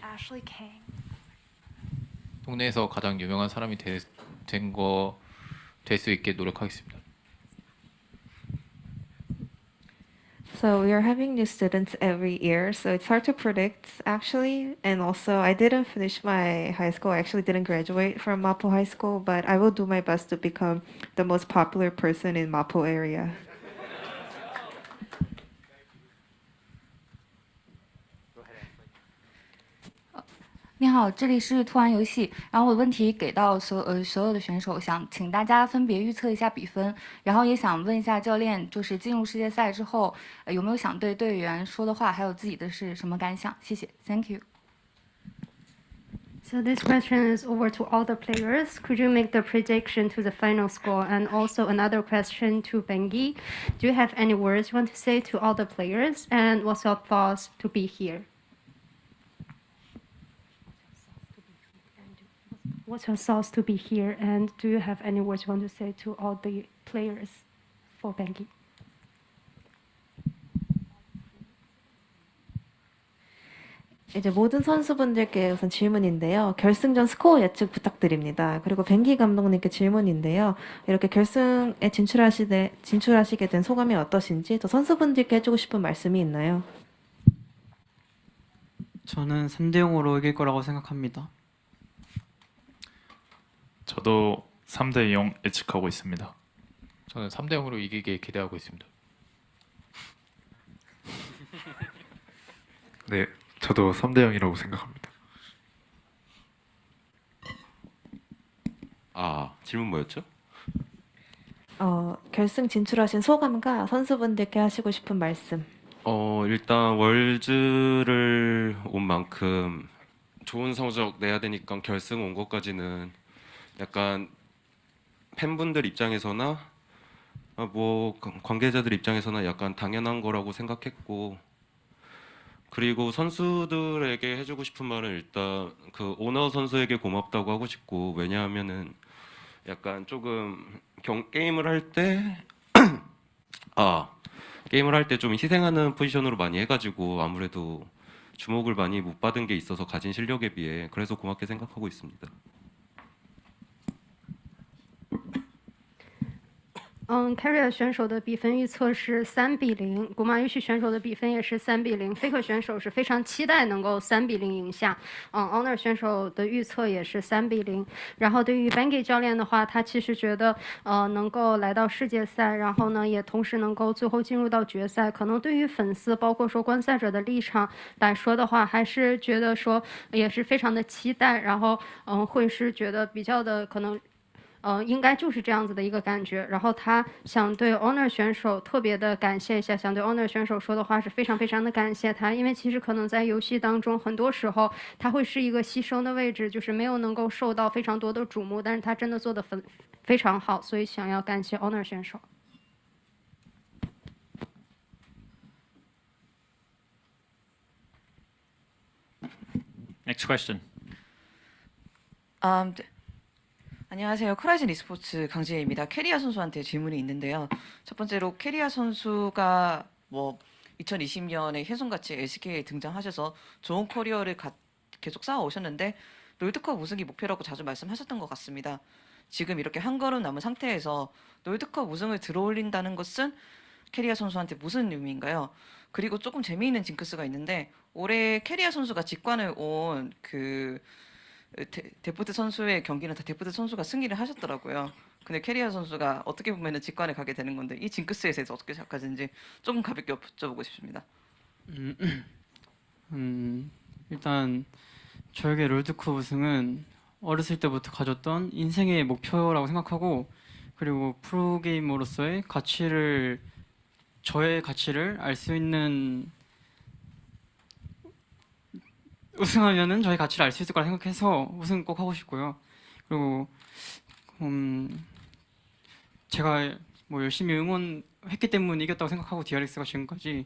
동네에서 가장 유명한 사람이 될 수 있게 노력하겠습니다. So we are having new students every year, so it's hard to predict actually. And also, I didn't finish my high school. I actually didn't graduate from Mapo High School, but I will do my best to become the most popular person in Mapo area. 你好，这里是突然游戏。然后我的问题给到所有的选手，想请大家分别预测一下比分，然后也想问一下教练，就是进入世界赛之后，有没有想对队员说的话，还有自己的是什么感想？谢谢 ，Thank you。 So this question is over to all the players. Could you make the prediction to the final score? And also another question to Bengi. Do you have any words you want to say to all the players? And what's your thoughts to be here? What's your thoughts to be here? And do you have any words you want to say to all the players for Bengi? 이제 모든 선수분들께 우선 질문인데요. 결승전 스코어 예측 부탁드립니다. 그리고 벤기 감독님께 질문인데요. 이렇게 결승에 진출하시게 된 소감이 어떠신지, 또 선수분들께 해주고 싶은 말씀이 있나요? 저는 3대 0으로 이길 거라고 생각합니다. 저도 3대 0 예측하고 있습니다. 저는 3대 0으로 이기길 기대하고 있습니다. 네, 저도 3대 0이라고 생각합니다. 질문 뭐였죠? 결승 진출하신 소감과 선수분들께 하시고 싶은 말씀. 일단 월즈를 온 만큼 좋은 성적 내야 되니까 결승 온 것까지는 약간 팬분들 입장에서나 뭐 관계자들 입장에서나 약간 당연한 거라고 생각했고, 그리고 선수들에게 해주고 싶은 말은 일단 그 오너 선수에게 고맙다고 하고 싶고, 왜냐하면은 약간 조금 게임을 할 때 게임을 할 때 좀 희생하는 포지션으로 많이 해가지고 아무래도 주목을 많이 못 받은 게 있어서 가진 실력에 비해, 그래서 고맙게 생각하고 있습니다. Carrier 选手的比分预测是3比0，古马游戏选手的比分也是3比0。Faker 选手是非常期待能够3比0赢下。Honor 选手的预测也是3比0。然后对于 Bengi 教练的话，他其实觉得能够来到世界赛，然后呢也同时能够最后进入到决赛，可能对于粉丝包括说观赛者的立场来说的话，还是觉得说也是非常的期待，然后会是觉得比较的可能。应该就是这样子的一个感觉。然后他想对 Honor 选手特别的感谢一下，想对 Honor 选手说的话是非常非常的感谢他，因为其实可能在游戏当中很多时候他会是一个牺牲的位置，就是没有能够受到非常多的瞩目，但是他真的做得非常好，所以想要感谢 Honor 选手。Next question. 안녕하세요. 크라이즌 e스포츠 강지혜입니다. 캐리아 선수한테 질문이 있는데요. 첫 번째로 캐리아 선수가 2020년에 혜성같이 LCK에 등장하셔서 좋은 커리어를 계속 쌓아오셨는데 롤드컵 우승이 목표라고 자주 말씀하셨던 것 같습니다. 지금 이렇게 한 걸음 남은 상태에서 롤드컵 우승을 들어올린다는 것은 캐리아 선수한테 무슨 의미인가요? 그리고 조금 재미있는 징크스가 있는데 올해 캐리아 선수가 직관을 온 데프트 선수의 경기는 다 데프트 선수가 승리를 하셨더라고요. 근데 캐리아 선수가 어떻게 보면은 직관에 가게 되는 건데 이 징크스에 대해서 어떻게 생각하시는지 좀 가볍게 여쭤보고 싶습니다. 일단 저에게 롤드컵 우승은 어렸을 때부터 가졌던 인생의 목표라고 생각하고 그리고 프로게이머로서의 가치를 저의 가치를 알 수 있는 우승하면은 저의 가치를 알 수 있을 거라 생각해서 우승 꼭 하고 싶고요. 그리고 제가 뭐 열심히 응원했기 때문에 이겼다고 생각하고 DRX가 지금까지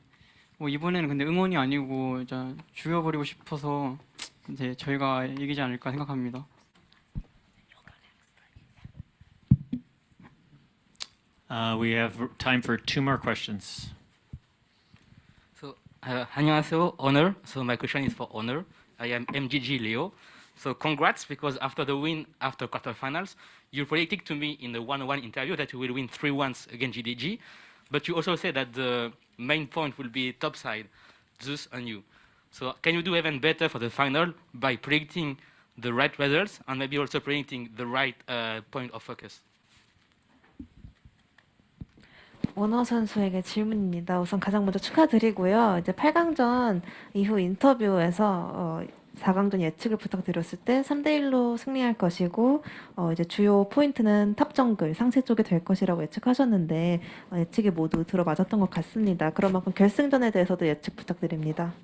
뭐 이번에는 근데 응원이 아니고 이제 죽여버리고 싶어서 이제 저희가 이기지 않을까 생각합니다. We have time for 2 more questions. So, 안녕하세요, Honor. So my question is for Honor. I am MGG Leo. So congrats, because after the win after quarterfinals, you predicted to me in the one-on-one interview that you will win 3-1 against GDG, but you also said that the main point will be topside, Zeus and you. So can you do even better for the final by predicting the right results and maybe also predicting the right point of focus? 원어 선수에게 질문입니다. 우선 가장 먼저 축하드리고요. 이제 8강전 이후 인터뷰에서 4강전 예측을 부탁드렸을 때 3대1로 승리할 것이고 이제 주요 포인트는 탑 정글 상세 쪽에 될 것이라고 예측하셨는데 예측이 모두 들어맞았던 것 같습니다. 그런 만큼 결승전에 대해서도 예측 부탁드립니다.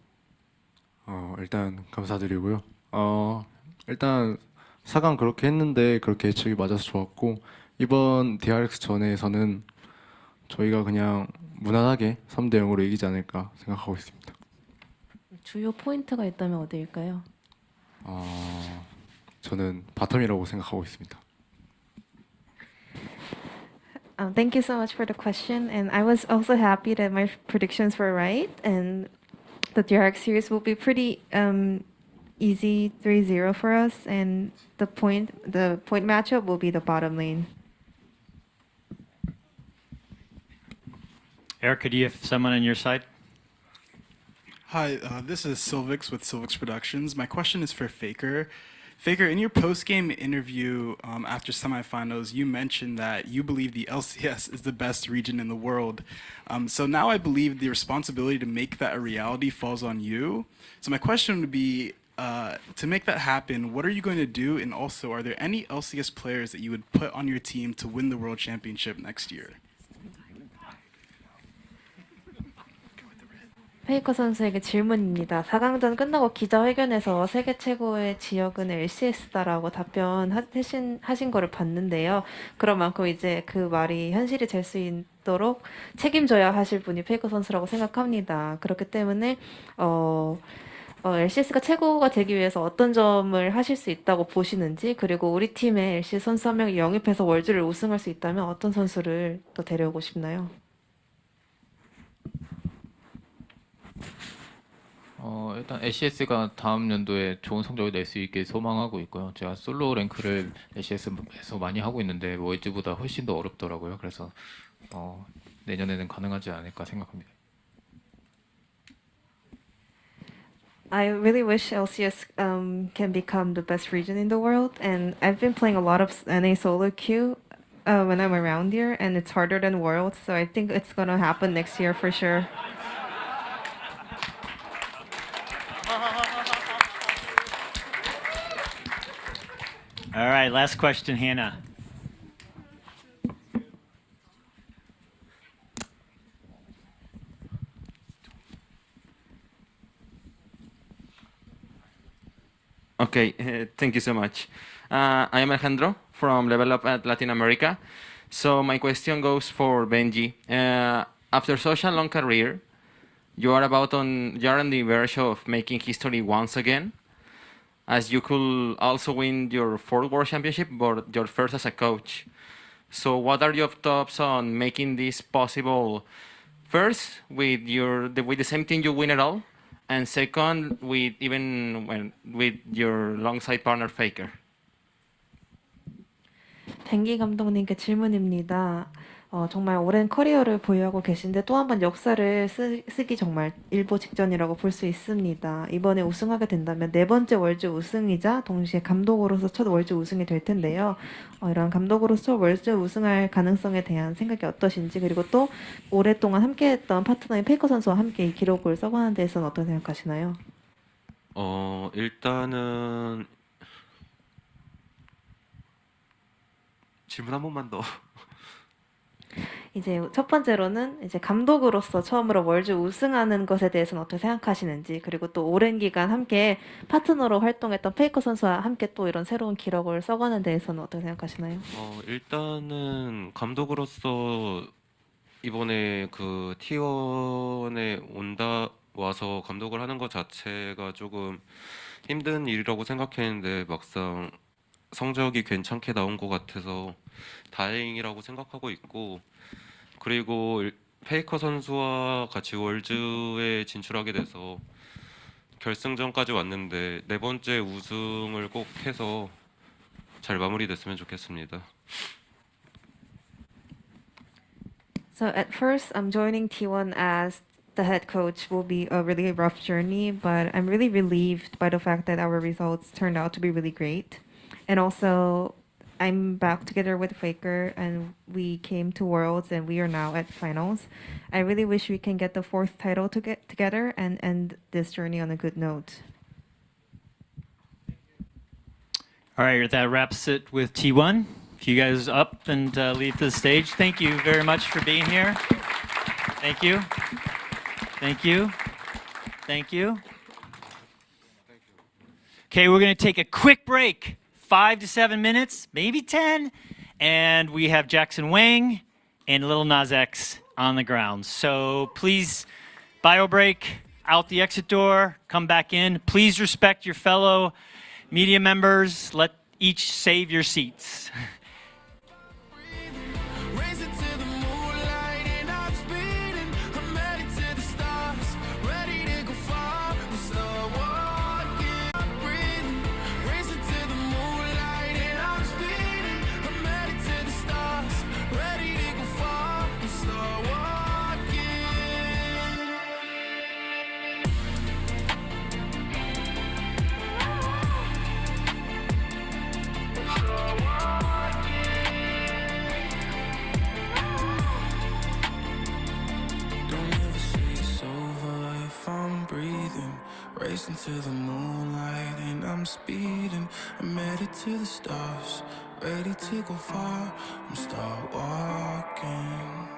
일단 감사드리고요. 일단 4강 그렇게 했는데 그렇게 예측이 맞아서 좋았고 이번 DRX 전에서는 저희가 그냥 무난하게 3대 0으로 이기지 않을까 생각하고 있습니다. 주요 포인트가 있다면 어디일까요? 저는 바텀이라고 생각하고 있습니다. Thank you so much for the question, and I was also happy that my predictions were right, and the DRX series will be pretty easy 3-0 for us, and the point matchup will be the bottom lane. Erica, do you have someone on your side? Hi, this is Silvix with Silvix Productions. My question is for Faker. Faker, in your post-game interview after semifinals, you mentioned that you believe the LCS is the best region in the world. So now I believe the responsibility to make that a reality falls on you. So my question would be, to make that happen, what are you going to do? And also, are there any LCS players that you would put on your team to win the World Championship next year? 페이커 선수에게 질문입니다. 4강전 끝나고 기자회견에서 세계 최고의 지역은 LCS다라고 답변하신 거를 봤는데요. 그런 만큼 이제 그 말이 현실이 될 수 있도록 책임져야 하실 분이 페이커 선수라고 생각합니다. 그렇기 때문에 LCS가 최고가 되기 위해서 어떤 점을 하실 수 있다고 보시는지, 그리고 우리 팀에 LCS 선수 한 명이 영입해서 월드를 우승할 수 있다면 어떤 선수를 또 데려오고 싶나요? 일단 LCS가 다음 연도에 좋은 성적을 낼 수 있게 소망하고 있고요. 제가 솔로 랭크를 LCS에서 많이 하고 있는데 월드보다 훨씬 더 어렵더라고요. 그래서 내년에는 가능하지 않을까 생각합니다. I really wish LCS can become the best region in the world, and I've been playing a lot of NA solo queue when I'm around here, and it's harder than Worlds, so I think it's gonna happen next year for sure. All right, last question, Hannah. Okay, thank you so much. I am Alejandro from Level Up at Latin America. So my question goes for Benji. After such a long career, you are on the verge of making history once again, as you could also win your 4th World Championship, but your first as a coach. So what are your thoughts on making this possible? First, with the same team you win it all, and second, with your alongside partner Faker. 뱅기 감독님께 질문입니다. 정말 오랜 커리어를 보유하고 계신데 또 한 번 역사를 쓰기 정말 일보 직전이라고 볼 수 있습니다. 이번에 우승하게 된다면 네 번째 월즈 우승이자 동시에 감독으로서 첫 월즈 우승이 될 텐데요. 이런 감독으로서 첫 월즈 우승할 가능성에 대한 생각이 어떠신지, 그리고 또 오랫동안 함께했던 파트너인 페이커 선수와 함께 이 기록을 써가는 데에서는 어떻게 생각하시나요? 일단은 질문 한 번만 더. 이제 첫 번째로는 이제 감독으로서 처음으로 월즈 우승하는 것에 대해서는 어떻게 생각하시는지, 그리고 또 오랜 기간 함께 파트너로 활동했던 페이커 선수와 함께 또 이런 새로운 기록을 써가는 데에서는 어떻게 생각하시나요? 일단은 감독으로서 이번에 그 T1에 와서 감독을 하는 것 자체가 조금 힘든 일이라고 생각했는데 막상 성적이 괜찮게 나온 것 같아서 다행이라고 생각하고 있고, 그리고 페이커 선수와 같이 월즈에 진출하게 돼서 결승전까지 왔는데 네 번째 우승을 꼭 해서 잘 마무리됐으면 좋겠습니다. So at first, joining T1 as the head coach will be a really rough journey, but I'm really relieved by the fact that our results turned out to be really great. And also, I'm back together with Faker, and we came to Worlds, and we are now at finals. I really wish we can get the fourth title to get together and end this journey on a good note. All right, that wraps it with T1. If you guys up and leave the stage, thank you very much for being here. Thank you. Thank you. Thank you. Okay, we're going to take a quick break, 5 to 7 minutes, maybe 10, and we have Jackson Wang and Lil Nas X on the grounds. So please, bio break, out the exit door, come back in. Please respect your fellow media members. Let each save your seats. Racing to the moonlight and I'm speeding. I'm headed to the stars, ready to go far. I'm start walking.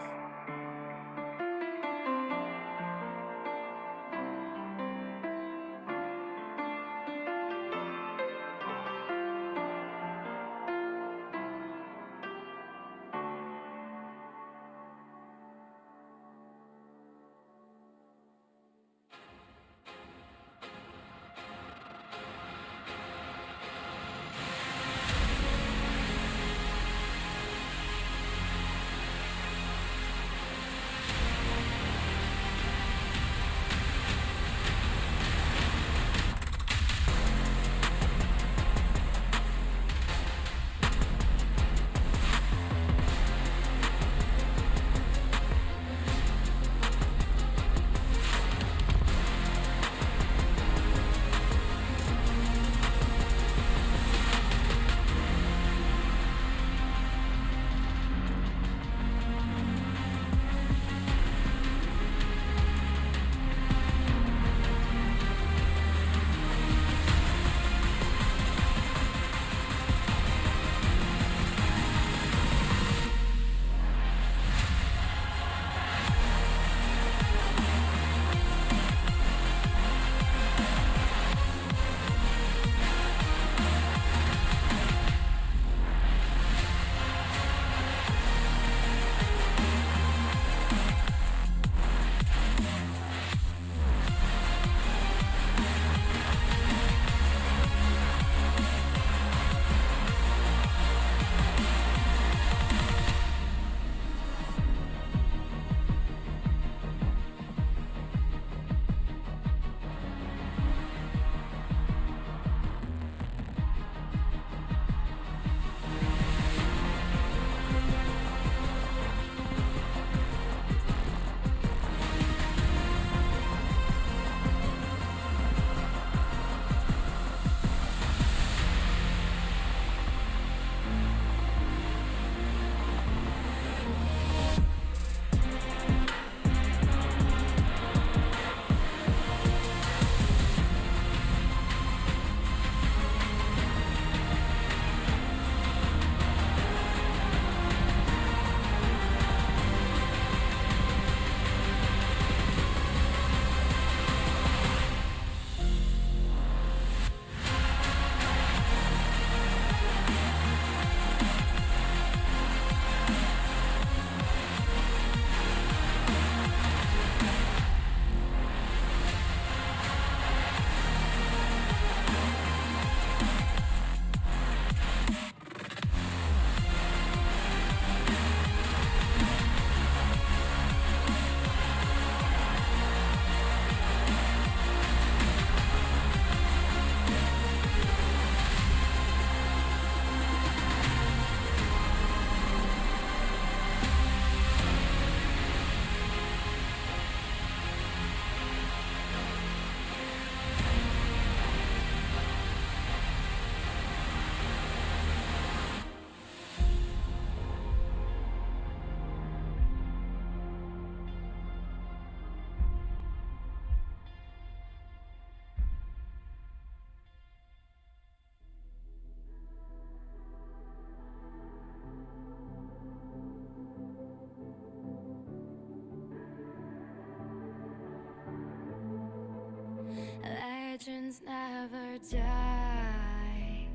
never die.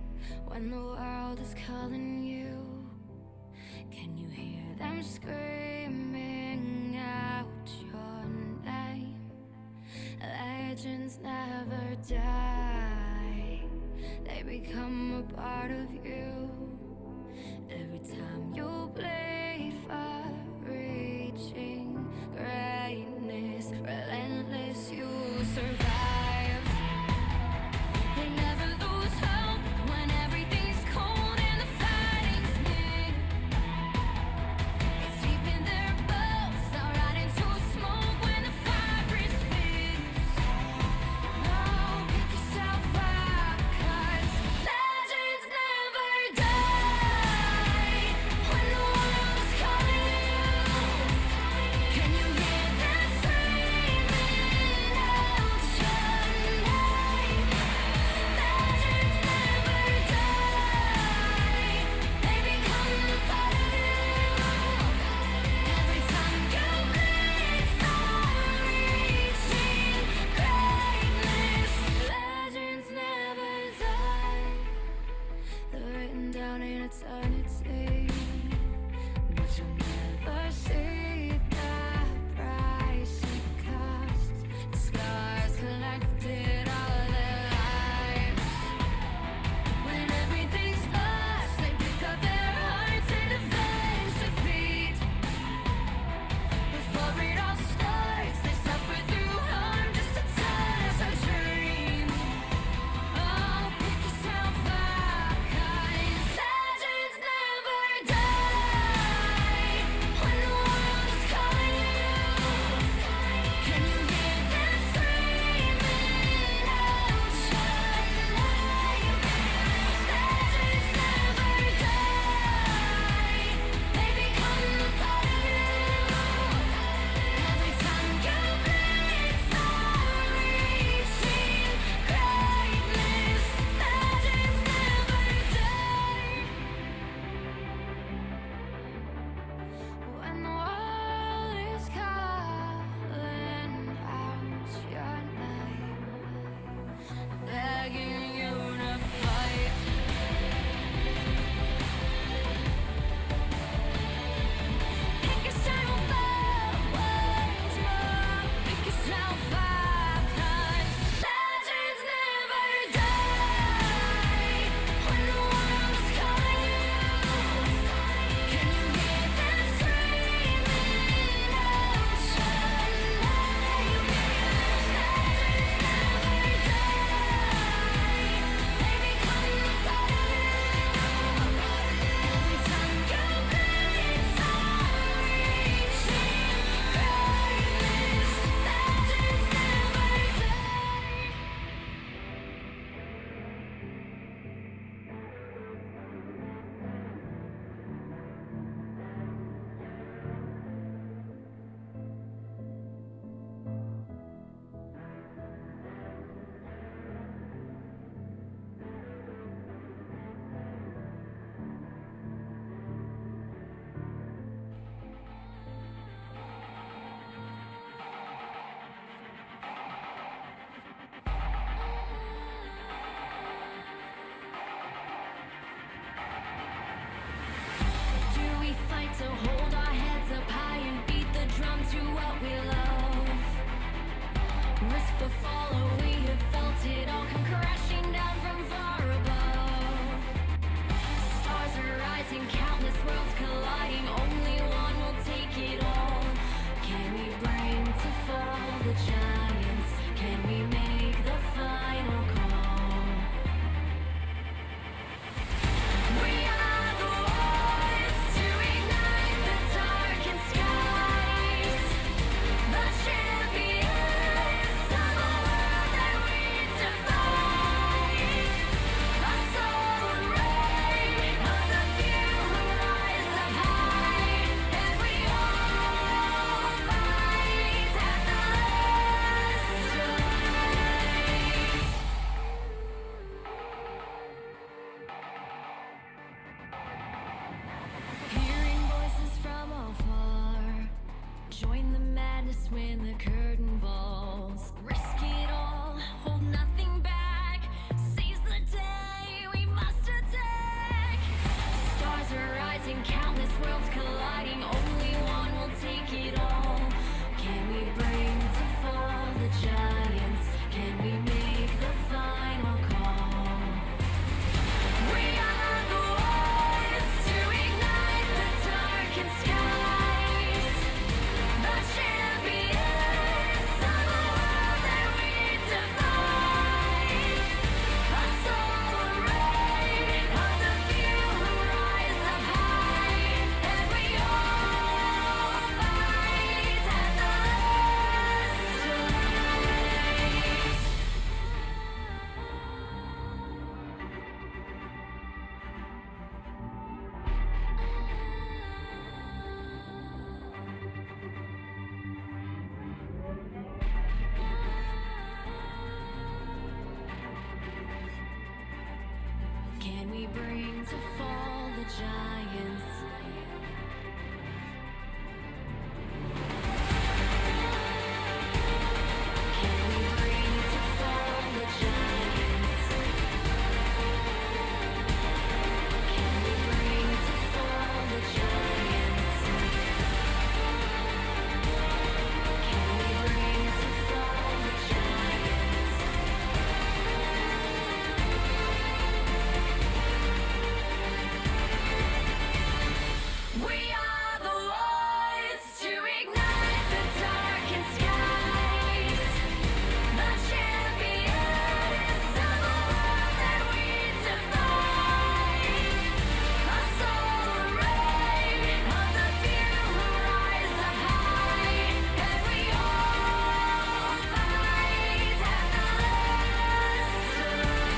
When the world is calling you, can you hear them screaming out your name? Legends never die, they become a part of you. Every time you bleed for reaching greatness, relentless, you survive. They never lose hope when everything's cold and the fighting's near. It's deep in their bones, they'll rot into smoke when the fire is fierce. No, pick yourself up, 'cause legends never die. bring to fall the giants? Can we bring to fall the giants? Can we bring to fall the giants? Can we bring to fall the giants? We are the ones to ignite the darkened skies, the champions of the world that we defy. A solar ray of the few who rise up high, and we all fight at the last line.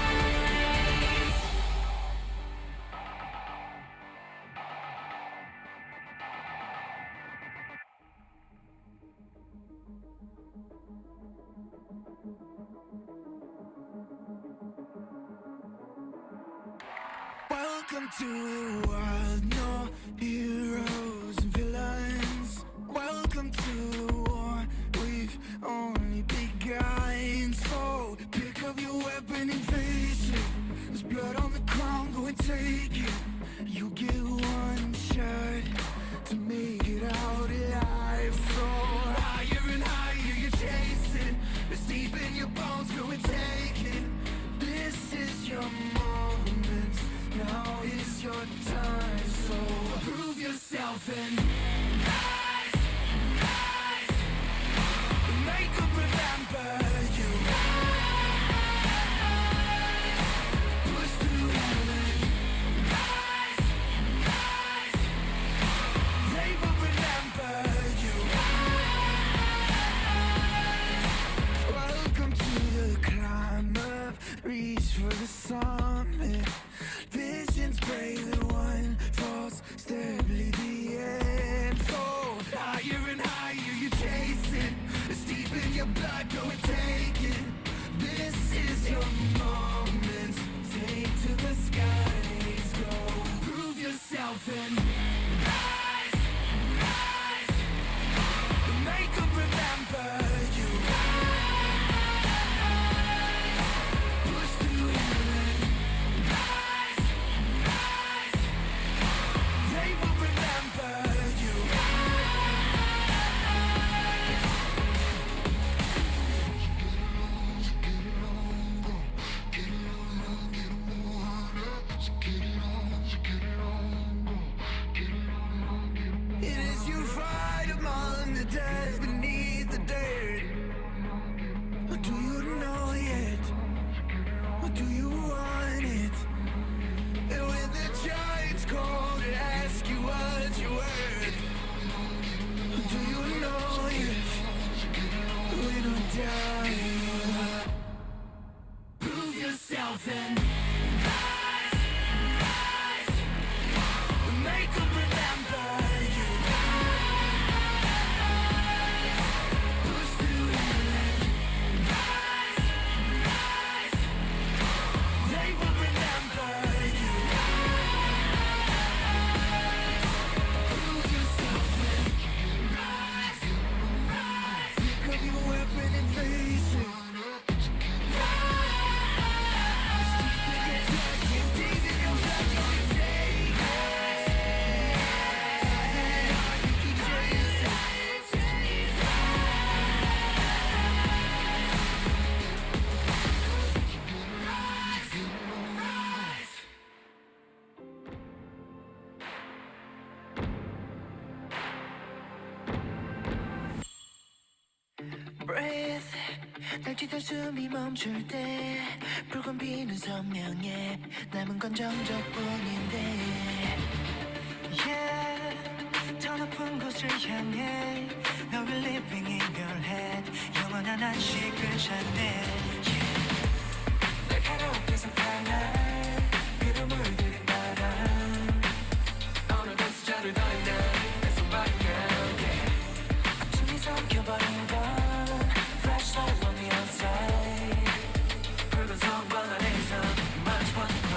Welcome to a world, no heroes and villains. Welcome to a war, we've only begun. So pick up your weapon and face it. There's blood on the ground, go and take it. You get one shot to make it out alive. So higher and higher you chase it. It's deep in your bones, go and take it. This is your moment. Now is your time, so prove yourself and rise, rise. Make them remember you. Rise, push through heaven. Rise, rise. They will remember you. Rise. Welcome to the climb up, reach for the summit. Visions brave, the one falls, steadily the end. So higher and higher you chase it. It's deep in your blood, go and take it. This is your moment. Take to the skies, go prove yourself and rise, rise. Make them remember you. Rise, push through heaven. Rise, rise. They will remember you. It is you fight among the dead beneath the dirt. Or do you know yet? Or do you want it? And when the giants call to ask you what you're worth, do you know if we don't die? Prove yourself and rise, rise. Make them remember you. Rise, push through heaven. Rise, rise. They will remember you. Prove yourself and rise, rise. Pick up your weapon and face it. Rise, deep in your blood, go and take it. Keep chasing. Rise, rise. Breath, 날 뒤던 숨이 멈출 때 붉은 비는 선명해 남은 건 정적뿐인데 Yeah, 더 높은 곳을 향해 너를 living in your head 영원한 안식을 찾네 Yeah, 날카롭게 성탄할 그로 물들인 바람 오늘도 숫자를 더했네 내 손발이 가게 아침이 삼켜버린 건 Flashlight on the outside 붉은 성광 안에서 마주보는 건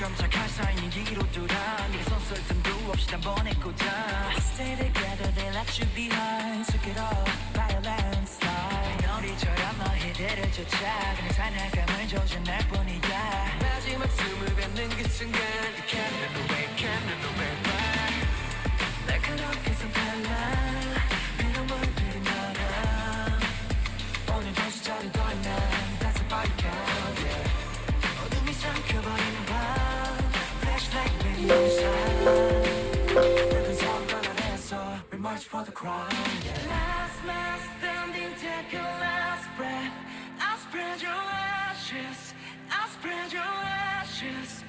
깜짝할 사이 얘기로 뚫어 네가 손쓸 틈도 없이 단번에 꽂아 Stay together they left you behind Took it all violence like 놀이처럼 너희들을 쫓아 그냥 사냥감을 조준할 뿐이야 마지막 숨을 뱉는 그 순간 You can't run away, can't run away far 날카롭게 손발라 비록 물들이 나가 오늘 좀 숫자를 더했나 That's a body count yeah 어둠이 삼켜버리는 밤 Flashlight radio 내가 서울 꺼내서 We march for the crown yeah. Last man standing take a last breath I'll spread your ashes I'll spread your ashes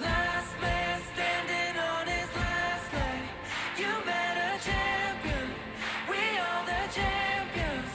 Last man standing on his last leg You met a champion We are the champions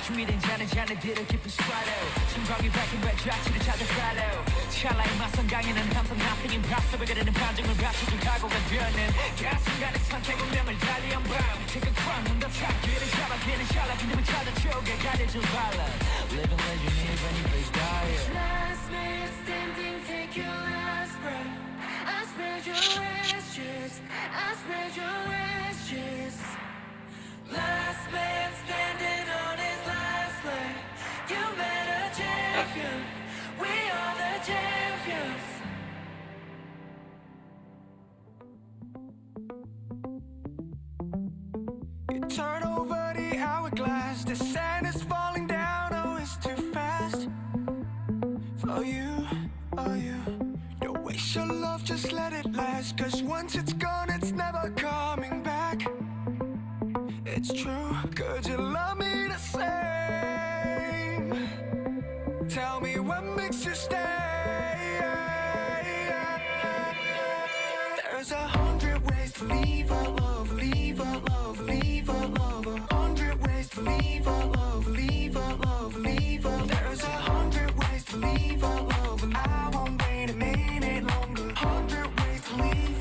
준비된 자는 자네들을 깊은 swallow 심장이 밝힌 외좌치를 찾아 follow 찰나의 맞선 강에는 항상 nothing impossible 그러는 반증을 갖춰줄 각오가 되는 그 순간의 선택 운명을 달리한 밤 Take a crown 눈 잡기를 잡아 그는 샬라기님을 찾아 쪼개 가려줄 balance Living legend even if it's dire Last man standing take your last breath I spread your ashes I spread your ashes Last man standing on his last leg You met a champion We are the champions You turn over the hourglass The sand is falling down Oh, it's too fast For you, oh you Don't waste your love, just let it last Cause once it's gone, it's never coming back It's true, could you love me the same? Tell me what makes you stay There's 100 ways to leave our love, leave our love, leave our love 100 ways to leave our love, leave our love, leave our love There's 100 ways to leave our love And I won't wait a minute longer 100 ways to leave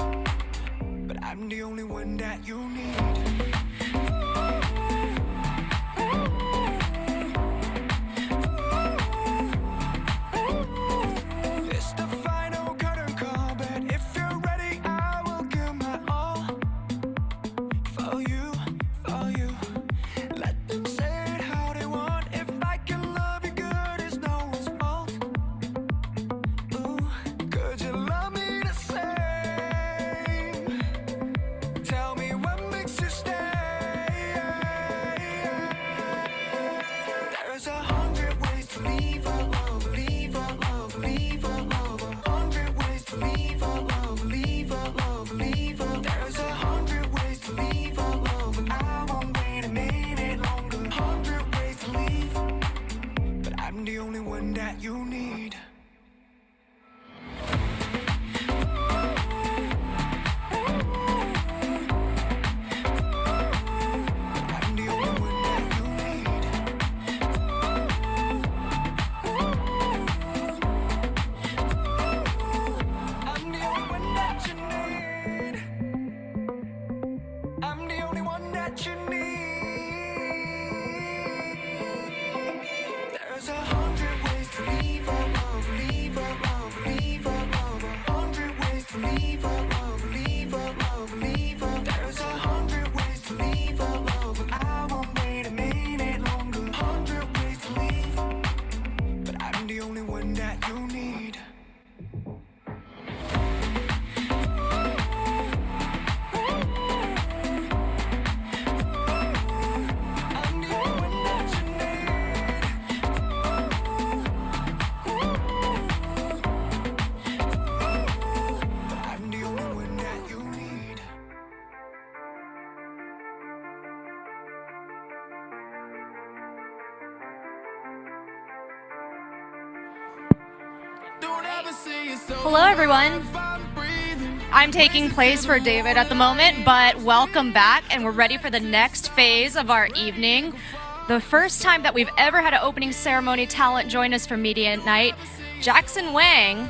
But I'm the only one that you need It's the final curtain call, but if you're ready, I will give my all for you, for you. Let them say it how they want. If I can love you good, it's no one's fault. Ooh, could you love me the same? Tell me what makes you stay. There's 100 ways to leave our love, leave our love, leave our love 100 ways to leave our love, leave our love, leave our love There's 100 ways to leave our love And I won't wait a minute longer 100 ways to leave But I'm the only one that you need I'm the only one that you need I'm the only one that you need I'm the only one that you need There's 100 ways to leave our love, leave our love, leave our love 100 ways to leave our love, leave our love, leave our There's 100 ways to leave our love And I won't wait a minute longer 100 ways to leave But I'm the only one that you need I'm the only one that you need But I'm the only one that you need Hello, everyone. I'm taking place for David at the moment, but welcome back, and we're ready for the next phase of our evening. the first time that we've ever had an opening ceremony talent join us for Media Night, Jackson Wang,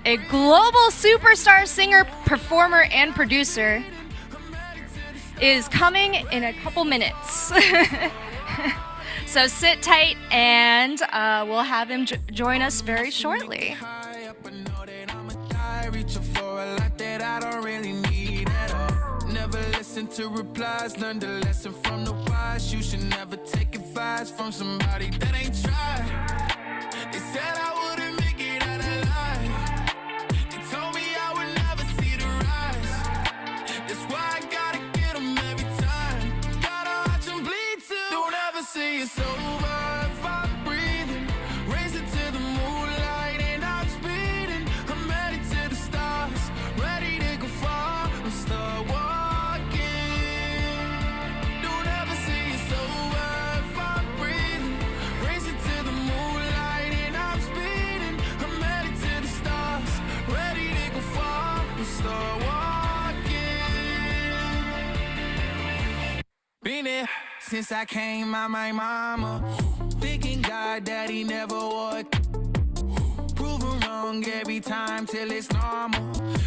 a global superstar singer, performer, and producer, is coming in a couple minutes. So sit tight and we'll have him join us very shortly. Never listen to replies, learn the lesson from the wise. You should never take advice from somebody that ain't tried. They said I wouldn't make it out alive. They told me I would never see the rise. That's why I gotta get them every time. Gotta watch them bleed too. Don't ever say it's over if I'm breathing. Race it to the moonlight and I'm speeding. I'm headed to the stars, ready to go far. I'm start walking. Don't ever say it's over if I'm breathing. Race it to the moonlight and I'm speeding. I'm headed to the stars, ready to go far. I'm start walking. Been there since I came out my mama. Thinking God that he never would. Proven wrong every time till it's normal.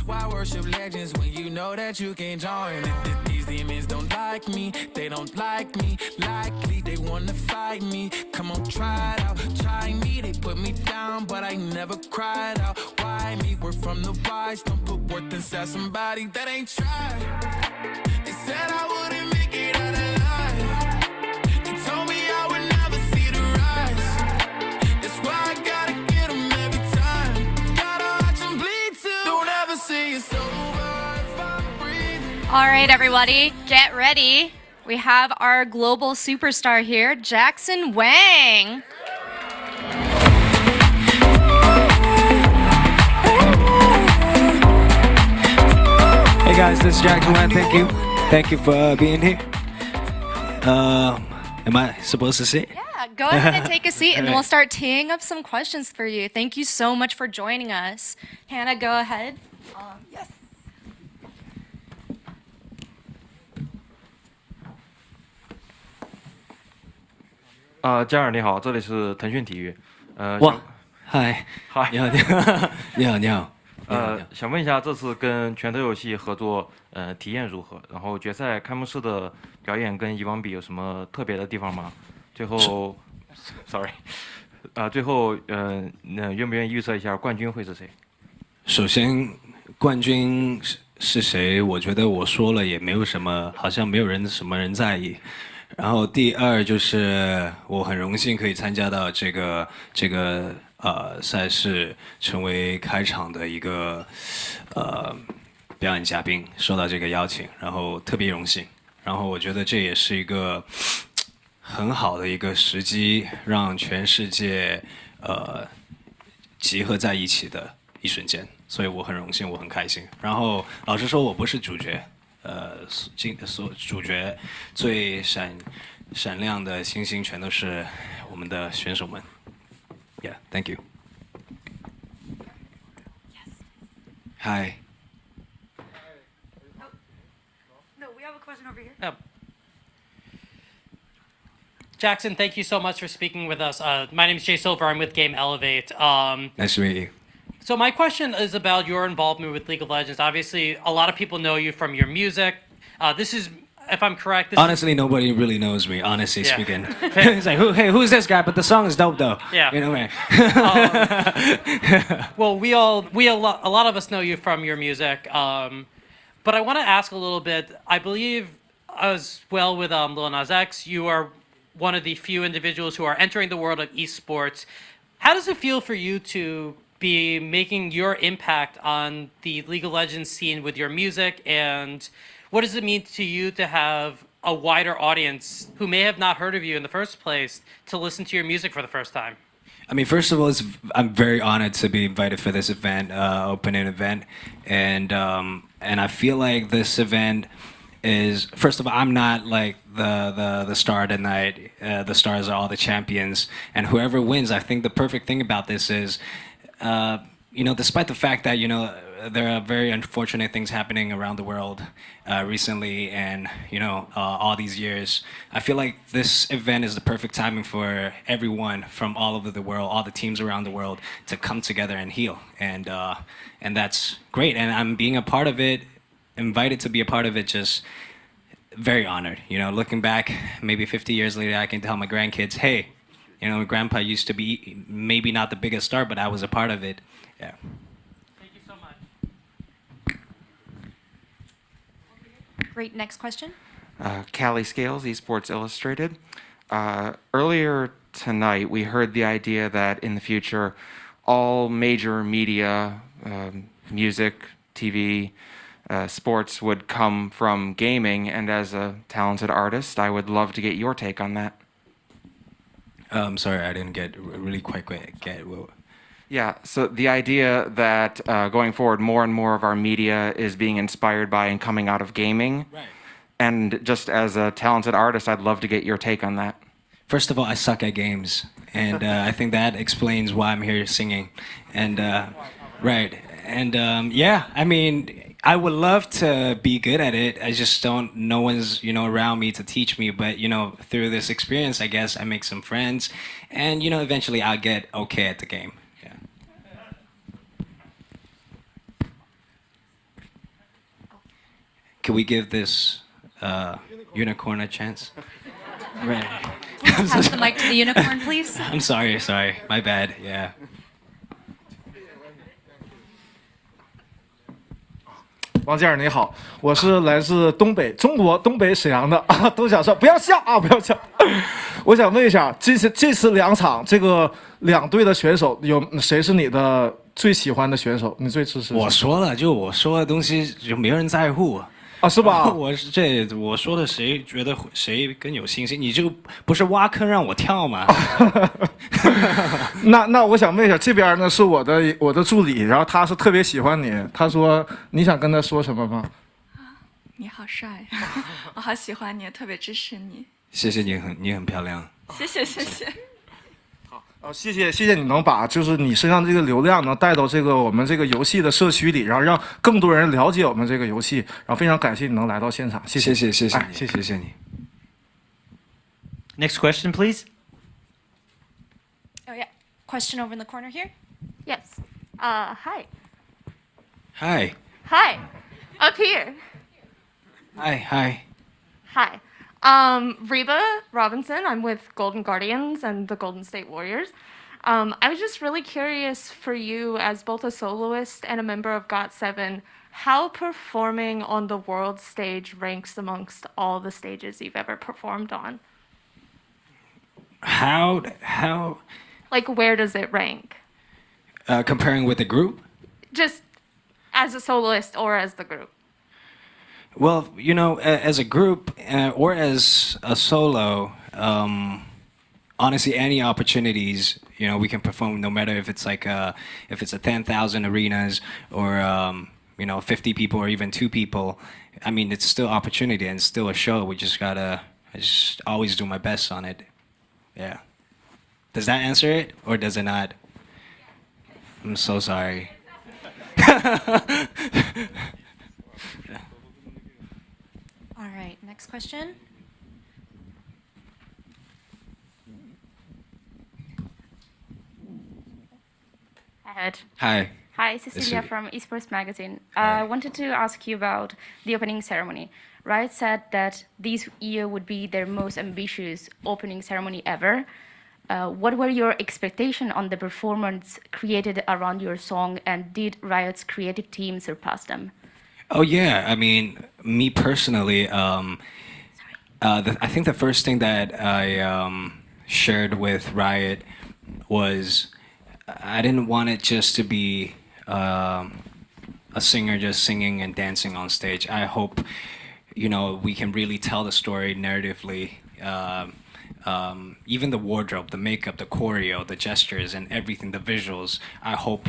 Why worship legends when you know that you can join? These demons don't like me, they don't like me. Likely they wanna fight me. Come on, try it out, try me. They put me down, but I never cried out. Why me? We're from the wise. Don't put worth inside somebody that ain't tried. They said I wouldn't make it out alive. They told me I would never see the rise. That's why I gotta get them every time. Gotta watch them bleed too. Don't ever say it's over if I'm breathing. All right, everybody, get ready. We have our global superstar here, Jackson Wang. Hey guys, this is Jackson Wang. Thank you. Thank you for being here. Am I supposed to sit? Yeah, go ahead and take a seat, and All right. we'll start teeing up some questions for you. Thank you so much for joining us. Hannah, go ahead. Yes.嘉尔你好，这里是腾讯体育。哇，嗨，嗨，你好，你好，你好，你好。想问一下，这次跟拳头游戏合作，体验如何？然后决赛开幕式的表演跟以往比有什么特别的地方吗？最后，sorry，最后，愿不愿意预测一下冠军会是谁？首先，冠军是谁？我觉得我说了也没有什么，好像没有什么人在意。然后第二就是我很荣幸可以参加到这个赛事，成为开场的一个表演嘉宾，受到这个邀请，然后特别荣幸。然后我觉得这也是一个很好的一个时机，让全世界集合在一起的一瞬间，所以我很荣幸，我很开心。然后老实说，我不是主角。主角最闪亮的星星全都是我们的选手们。Yeah, thank you. Hi. No, we have a question over here. Yeah. Jackson, thank you so much for speaking with us. My name is Jay Silver. I'm with Game Elevate. Nice to meet you. So my question is about your involvement with League of Legends. Obviously, a lot of people know you from your music. This is, if I'm correct, Honestly, nobody really knows me. Honestly Yeah. speaking, it's like, who's this guy? But the song is dope, though. Yeah. You know what Well, a lot of us know you from your music. But I want to ask a little bit. I believe, as well with Lil Nas X, you are one of the few individuals who are entering the world of esports. How does it feel for you to be making your impact on the League of Legends scene with your music, and what does it mean to you to have a wider audience who may have not heard of you in the first place to listen to your music for the first time? I mean, first of all, I'm very honored to be invited for this event, opening event, and I feel like this event is, first of all, I'm not like the star of the night. The stars are all the champions, and whoever wins, I think the perfect thing about this is, despite the fact that there are very unfortunate things happening around the world recently, and all these years. I feel like this event is the perfect timing for everyone from all over the world, all the teams around the world, to come together and heal, and that's great. And I'm being a part of it, invited to be a part of it, just very honored. Looking back, maybe 50 years later, I can tell my grandkids, hey, Grandpa used to be maybe not the biggest star, but I was a part of it. Yeah. Thank you so much. Great. Next question. Callie Scales, Esports Illustrated. Earlier tonight, we heard the idea that in the future, all major media, music, TV, sports would come from gaming. And as a talented artist, I would love to get your take on that. I'm sorry, I didn't really quite get what. Yeah, so the idea that going forward, more and more of our media is being inspired by and coming out of gaming. Right. And just as a talented artist, I'd love to get your take on that. First of all, I suck at games, and I think that explains why I'm here singing. And right, and yeah, I mean, I would love to be good at it. I just don't. No one's around me to teach me. But through this experience, I guess I make some friends, and eventually I'll get okay at the game. Yeah. Can we give this unicorn a chance? Right. Pass the mic to the unicorn, please. I'm sorry. My bad. Yeah. 王健儿你好，我是来自中国东北沈阳的啊，都想说不要笑啊，不要笑。我想问一下，这次2场这个2队的选手有谁是你的最喜欢的选手？你最支持？我说了，就我说的东西就没人在乎。啊，是吧？我说的，谁觉得谁更有信心？你这个不是挖坑让我跳吗？那我想问一下，这边呢是我的助理，然后他是特别喜欢你，他说你想跟他说什么吗？你好帅，我好喜欢你，特别支持你。谢谢你很漂亮。谢谢。谢谢你能把就是你身上这个流量能带到这个我们这个游戏的社区里，然后让更多人了解我们这个游戏，然后非常感谢你能来到现场，谢谢你。Next question, please. Oh yeah. Question over in the corner here. Yes. Hi. Hi. Hi. Up here. Hi. Hi. Reba Robinson. I'm with Golden Guardians and the Golden State Warriors. I was just really curious for you, as both a soloist and a member of GOT7, how performing on the world stage ranks amongst all the stages you've ever performed on. How? Like, where does it rank? Comparing with the group? Just as a soloist or as the group. Well, as a group or as a solo, honestly, any opportunities, we can perform, no matter if it's if it's a 10,000 arenas or 50 people or even 2 people. I mean, it's still opportunity and it's still a show. I just always do my best on it. Yeah. Does that answer it or does it not? I'm so sorry. All right. Next question. Hi. Hi, Cecilia from Esports Magazine. I wanted to ask you about the opening ceremony. Riot said that this year would be their most ambitious opening ceremony ever. What were your expectations on the performance created around your song, and did Riot's creative team surpass them? Oh yeah, I mean, me personally, I think the first thing that I shared with Riot was I didn't want it just to be a singer just singing and dancing on stage. I hope, we can really tell the story narratively. Even the wardrobe, the makeup, the choreo, the gestures, and everything, the visuals. I hope,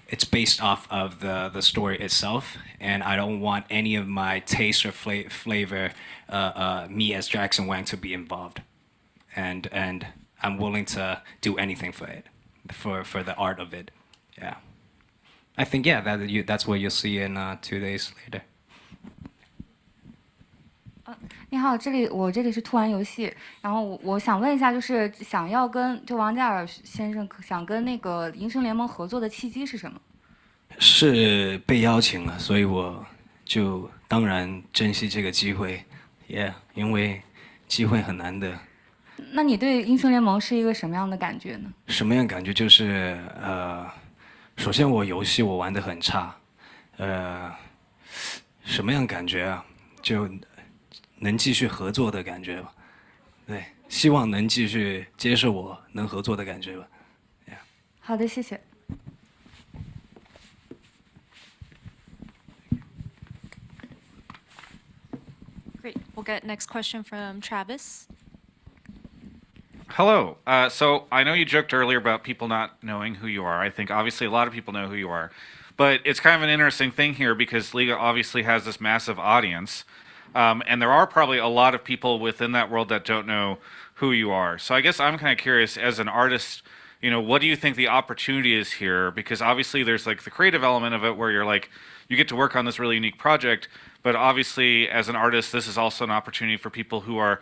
it's based off of the story itself, and I don't want any of my taste or flavor, me as Jackson Wang, to be involved. And I'm willing to do anything for it, for the art of it. Yeah. I think yeah, that's what you'll see in 2 days later. 你好，我这里是突然游戏，然后我想问一下，就是想要跟王嘉尔先生想跟那个英雄联盟合作的契机是什么？是被邀请了，所以我就当然珍惜这个机会 ，Yeah， 因为机会很难得。那你对英雄联盟是一个什么样的感觉呢？什么样感觉？就是首先我游戏我玩得很差，什么样感觉啊？就能继续合作的感觉吧。对，希望能继续接受我能合作的感觉吧。好的，谢谢。Great. We'll get next question from Travis. Hello. So I know you joked earlier about people not knowing who you are. I think obviously a lot of people know who you are. But it's kind of an interesting thing here because Liga obviously has this massive audience. And there are probably a lot of people within that world that don't know who you are. So I guess I'm kind of curious, as an artist, what do you think the opportunity is here? Because obviously there's like the creative element of it where you're like, you get to work on this really unique project. But obviously, as an artist, this is also an opportunity for people who are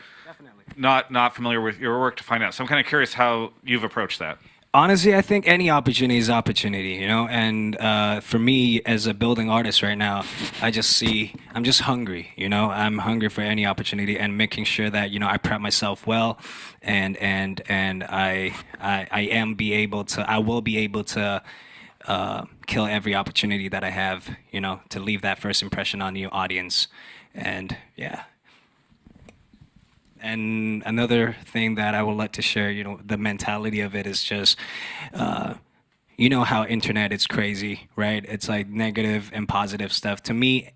not familiar with your work to find out. So I'm kind of curious how you've approached that. Honestly, I think any opportunity is opportunity, and for me as a building artist right now, I'm just hungry, I'm hungry for any opportunity and making sure that, I prep myself well and I will be able to kill every opportunity that I have, to leave that first impression on the audience. And yeah. And another thing that I would like to share, the mentality of it is just, how internet is crazy, right? It's like negative and positive stuff. To me,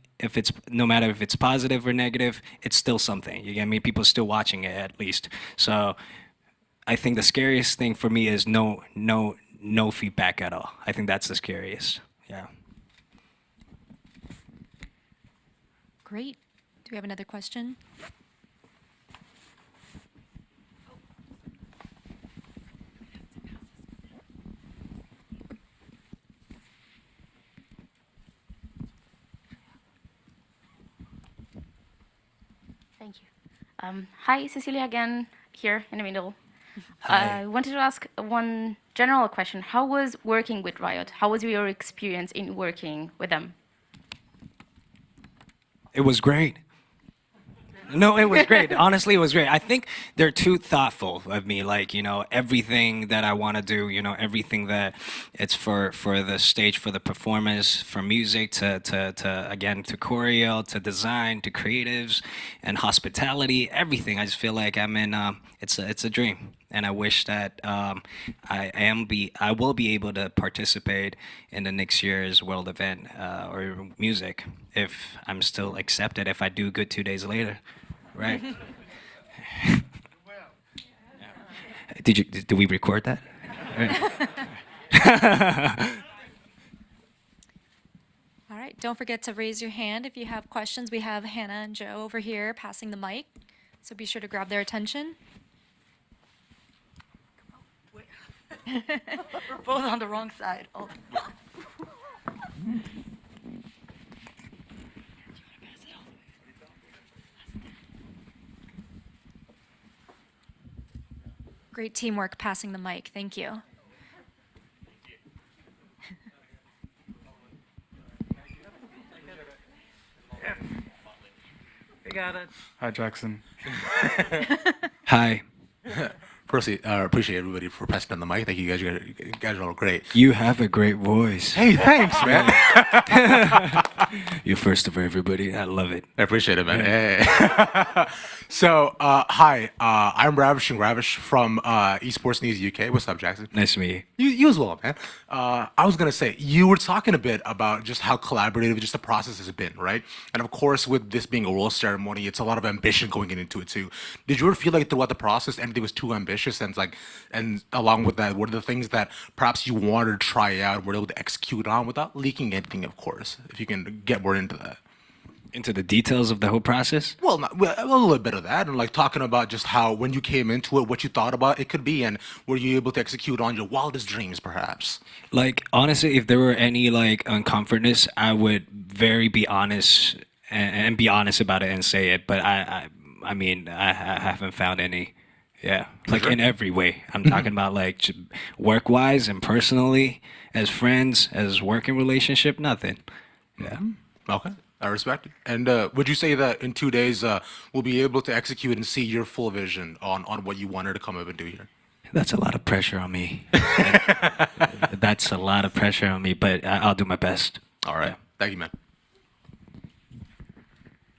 no matter if it's positive or negative, it's still something. You get me? People still watching it at least. So I think the scariest thing for me is no feedback at all. I think that's the scariest. Yeah. Great. Do we have another question? Thank you. Hi, Cecilia again, here in the middle. Hi. I wanted to ask one general question. How was working with Riot? How was your experience in working with them? It was great. No, it was great. Honestly, it was great. I think they're too thoughtful of me. Like, everything that I want to do, everything that it's for the stage, for the performance, from music to choreo, to design, to creatives and hospitality, everything. I just feel like I'm in, it's a dream. And I wish that I will be able to participate in the next year's world event or music if I'm still accepted, if I do good 2 days later. Right. Did we record that? All right. Don't forget to raise your hand if you have questions. We have Hannah and Joe over here passing the mic, so be sure to grab their attention. We're both on the wrong side. Oh. Great teamwork passing the mic. Thank you. We got it. Hi, Jackson. Hi. Firstly, appreciate everybody for passing on the mic. Thank you guys. You guys are all great. You have a great voice. Hey, thanks, man. You're first of everybody. I love it. I appreciate it, man. Hey. So, hi, I'm Ravish from Esports News UK. What's up, Jackson? Nice to meet You as well, man. I was gonna say, you were talking a bit about just how collaborative just the process has been, right? And of course, with this being a world ceremony, it's a lot of ambition going into it too. Did you ever feel like throughout the process anything was too ambitious, and along with that, what are the things that perhaps you wanted to try out, were able to execute on without leaking anything, of course? If you can get more into that. Into the details of the whole process? Well, a little bit of that, and like talking about just how when you came into it, what you thought about it could be, and were you able to execute on your wildest dreams, perhaps? Like, honestly, if there were any like uncomfortness, I would be honest and be honest about it and say it. But I mean, I haven't found any. Yeah, like in every way. I'm talking about like work-wise and personally, as friends, as working relationship, nothing. Yeah. Okay, I respect it. And would you say that in 2 days we'll be able to execute and see your full vision on what you wanted to come up and do here? That's a lot of pressure on me. That's a lot of pressure on me, but I'll do my best. All right. Thank you, man.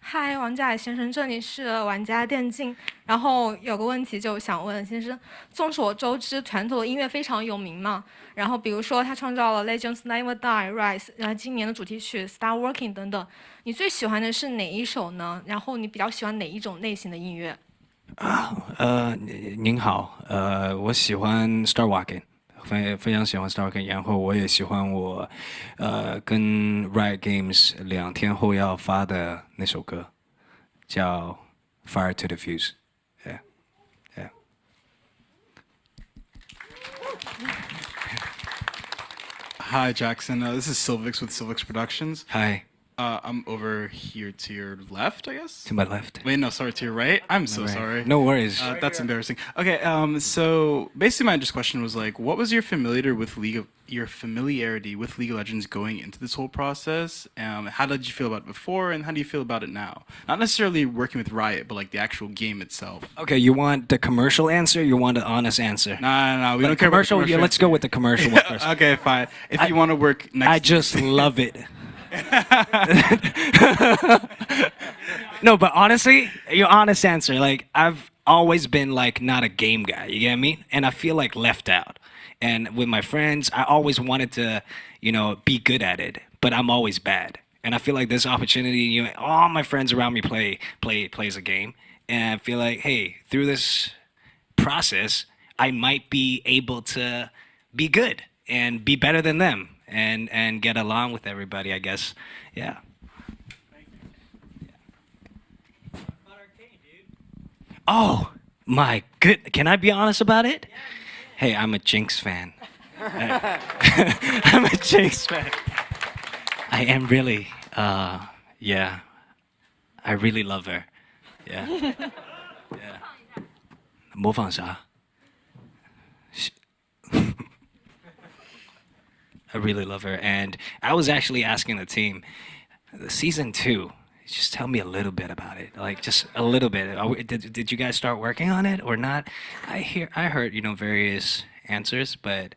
嗨，王嘉尔先生，这里是玩家电竞。然后有个问题就想问先生，众所周知，拳头的音乐非常有名嘛。然后比如说他创造了《Legends Never Die》、《Rise》，然后今年的主题曲《Start Working》等等。你最喜欢的是哪一首呢？然后你比较喜欢哪一种类型的音乐？您好，我喜欢 Start Walking。非常喜欢 Star Walking， 然后我也喜欢我跟 Riot Games 2天后要发的那首歌，叫 Fire to the Fuse。Yeah, yeah. Hi, Jackson. This is Silvix with Silvix Productions. Hi. I'm over here to your left, I guess? To my left. Wait, no, sorry, to your right? I'm so sorry. No worries. That's embarrassing. Okay, so basically my just question was like, what was your familiarity with League of Legends going into this whole process? How did you feel about it before, and how do you feel about it now? Not necessarily working with Riot, but like the actual game itself. Okay, you want the commercial answer? You want the honest answer? No, we don't care about the commercial. Yeah, let's go with the commercial one first. Okay, fine. If you want to work next, I just love it. No, but honestly, your honest answer, like I've always been like not a game guy, you get what I mean? And I feel like left out. And with my friends, I always wanted to, be good at it, but I'm always bad. And I feel like this opportunity, all my friends around me plays a game, and I feel like, hey, through this process, I might be able to be good and be better than them. And get along with everybody, I guess. Yeah. Oh my good! Can I be honest about it? Hey, I'm a Jinx fan. I'm a Jinx fan. I am really. Yeah. I really love her. Yeah. Yeah. 模仿啥？ I really love her, and I was actually asking the team, season 2, just tell me a little bit about it, like just a little bit. Did you guys start working on it or not? I heard various answers, but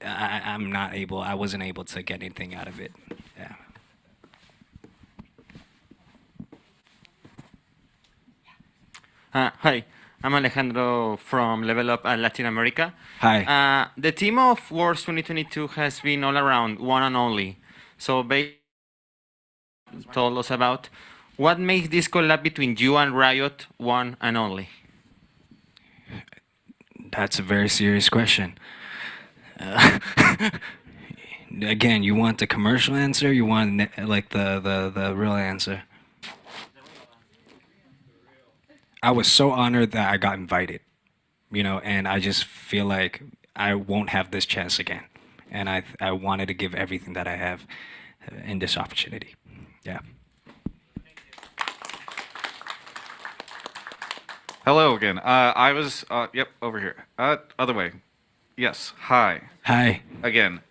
I wasn't able to get anything out of it. Yeah. Hi, I'm Alejandro from Level Up Latin America. Hi. The team of Worlds 2022 has been all around one and only. So told us about what makes this collab between you and Riot one and only. That's a very serious question. Again, you want the commercial answer? You want like the real answer? I was so honored that I got invited, and I just feel like I won't have this chance again. And I wanted to give everything that I have in this opportunity. Yeah. Hello again. I was, yep, over here. Other way. Yes. Hi. Hi. Again.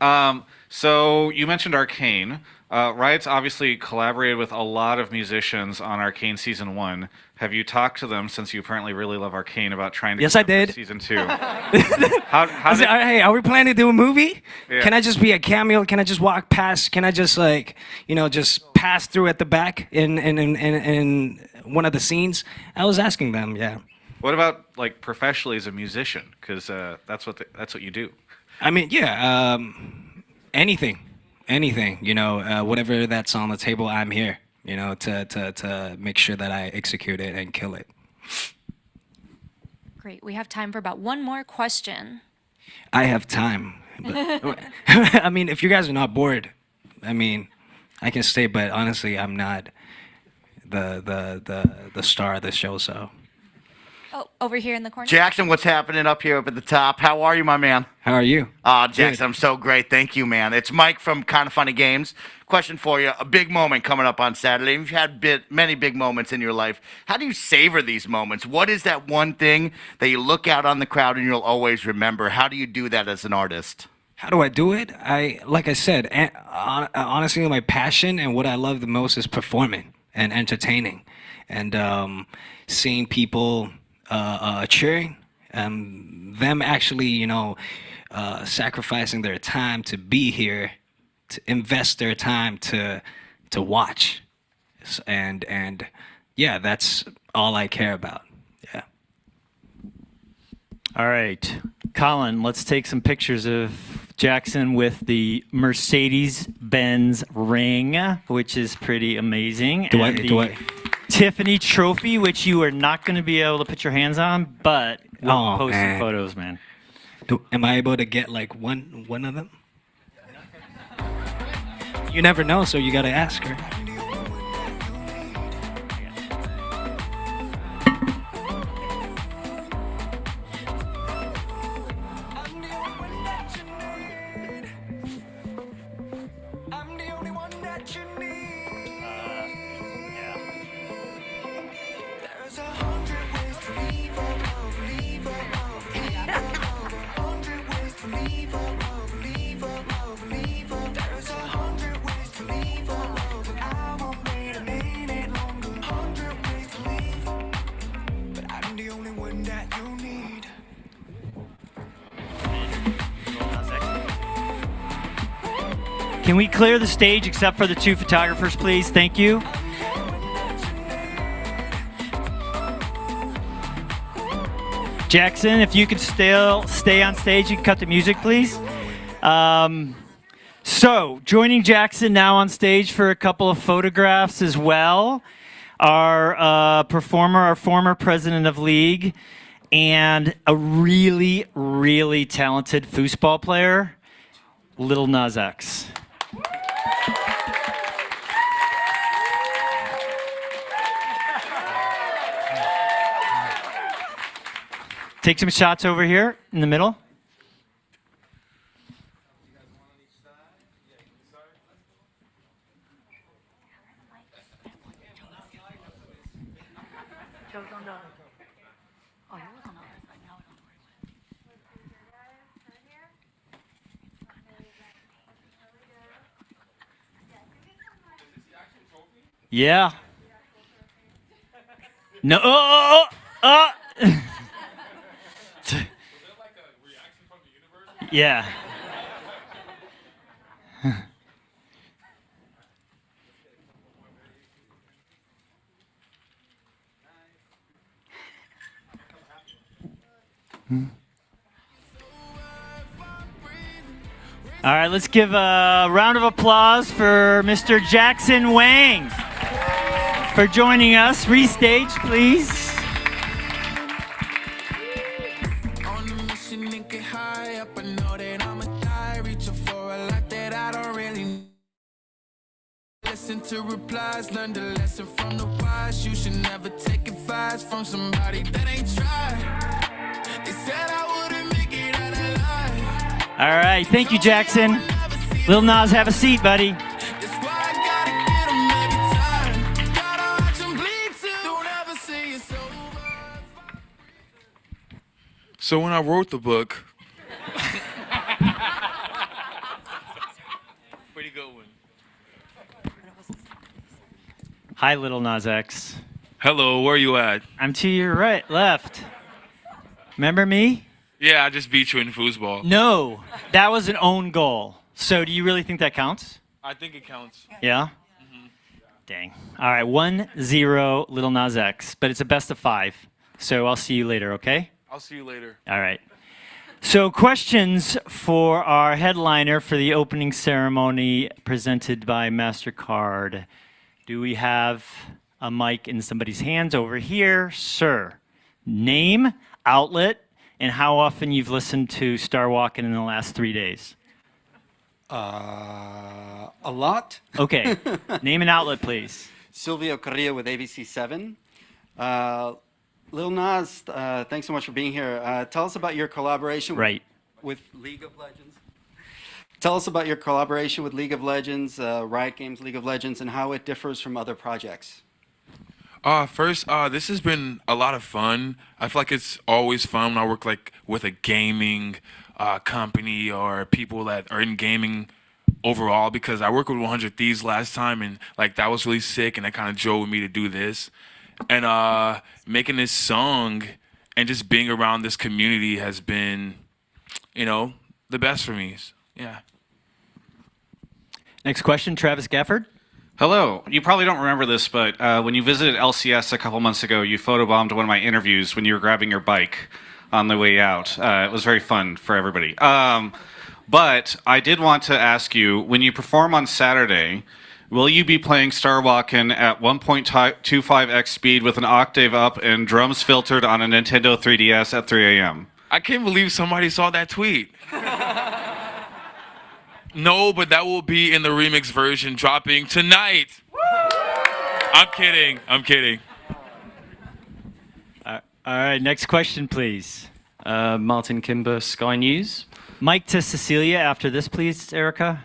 So you mentioned Arcane. Riot's obviously collaborated with a lot of musicians on Arcane Season 1. Have you talked to them, since you apparently really love Arcane, about trying to Yes, get I did. Season 2? Hey, are we planning to do a movie? Yeah. Can I just be a cameo? Can I just walk past? Can I just just pass through at the back in one of the scenes? I was asking them, yeah. What about like professionally as a musician? Because that's what you do. I mean, yeah, anything, whatever that's on the table, I'm here, to make sure that I execute it and kill it. Great. We have time for about one more question. I have time. But, I mean, if you guys are not bored, I mean, I can stay, but honestly, I'm not the star of the show. So. Oh, over here in the corner. Jackson, what's happening up here up at the top? How are you, my man? How are you? Jackson, I'm so great. Thank you, man. It's Mike from Kind of Funny Games. Question for you. A big moment coming up on Saturday. You've had many big moments in your life. How do you savor these moments? What is that one thing that you look out on the crowd and you'll always remember? How do you do that as an artist? How do I do it? Like I said, honestly, my passion and what I love the most is performing and entertaining, and seeing people cheering, them actually, sacrificing their time to be here, to invest their time to watch, and yeah, that's all I care about. Yeah. All right, Colin, let's take some pictures of Jackson with the Mercedes-Benz ring, which is pretty amazing. Do and I? Tiffany trophy, which you are not going to be able to put your hands on, but we'll post some photos, man. Am I able to get like one of them? You never know, so you got to ask her. Can we clear the stage except for the two photographers, please? Thank you. Jackson, if you could still stay on stage, you can cut the music, please. So, joining Jackson now on stage for a couple of photographs as well, our performer, our former president of league, and a really, really talented foosball player, Lil Nas X. Take some shots over here in the middle. Yeah. No. Yeah. All right, let's give a round of applause for Mr. Jackson Wang for joining us. Restage, please. Listen to replies, learn the lesson from the wise. You should never take advice from somebody that ain't tried. They said I wouldn't make it out alive. All right, thank you, Jackson. Lil Nas, have a seat, buddy. That's why I gotta get 'em every time. Gotta watch 'em bleed too. Don't ever say it's over. So when I wrote the book, Pretty good one. Hi, Lil Nas X. hello, where you at? I'm to your right, left. Remember me? Yeah, I just beat you in foosball. No, that was an own goal. So do you really think that counts? I think it counts. Yeah? Dang. All right, 1-0 Lil Nas X, but it's a best of 5. So I'll see you later, okay? I'll see you later. All right. So questions for our headliner for the opening ceremony presented by MasterCard. Do we have a mic in somebody's hands over here? Sir, name, outlet, and how often you've listened to Star Walking in the last 3 days. A lot. Okay. Name and outlet, please. Silvio Correa with ABC7. Lil Nas, thanks so much for being here. Tell us about your collaboration with League of Legends. Tell us about your collaboration with League of Legends, Riot Games League of Legends, and how it differs from other projects. First, this has been a lot of fun. I feel like it's always fun when I work like with a gaming company or people that are in gaming overall, because I worked with 100 Thieves last time, and like that was really sick, and that kind of drove me to do this. And making this song and just being around this community has been, the best for me. Yeah. Next question, Travis Gafford. Hello. You probably don't remember this, but when you visited LCS a couple months ago, you photobombed one of my interviews when you were grabbing your bike on the way out. It was very fun for everybody. But I did want to ask you, when you perform on Saturday, will you be playing Starwalking at 1.25x speed with an octave up and drums filtered on a Nintendo 3DS at 3 a.m.? I can't believe somebody saw that tweet. No, but that will be in the remix version dropping tonight. I'm kidding. All right, next question, please. Martin Kimber, Sky News. Mike to Cecilia after this, please, Erica.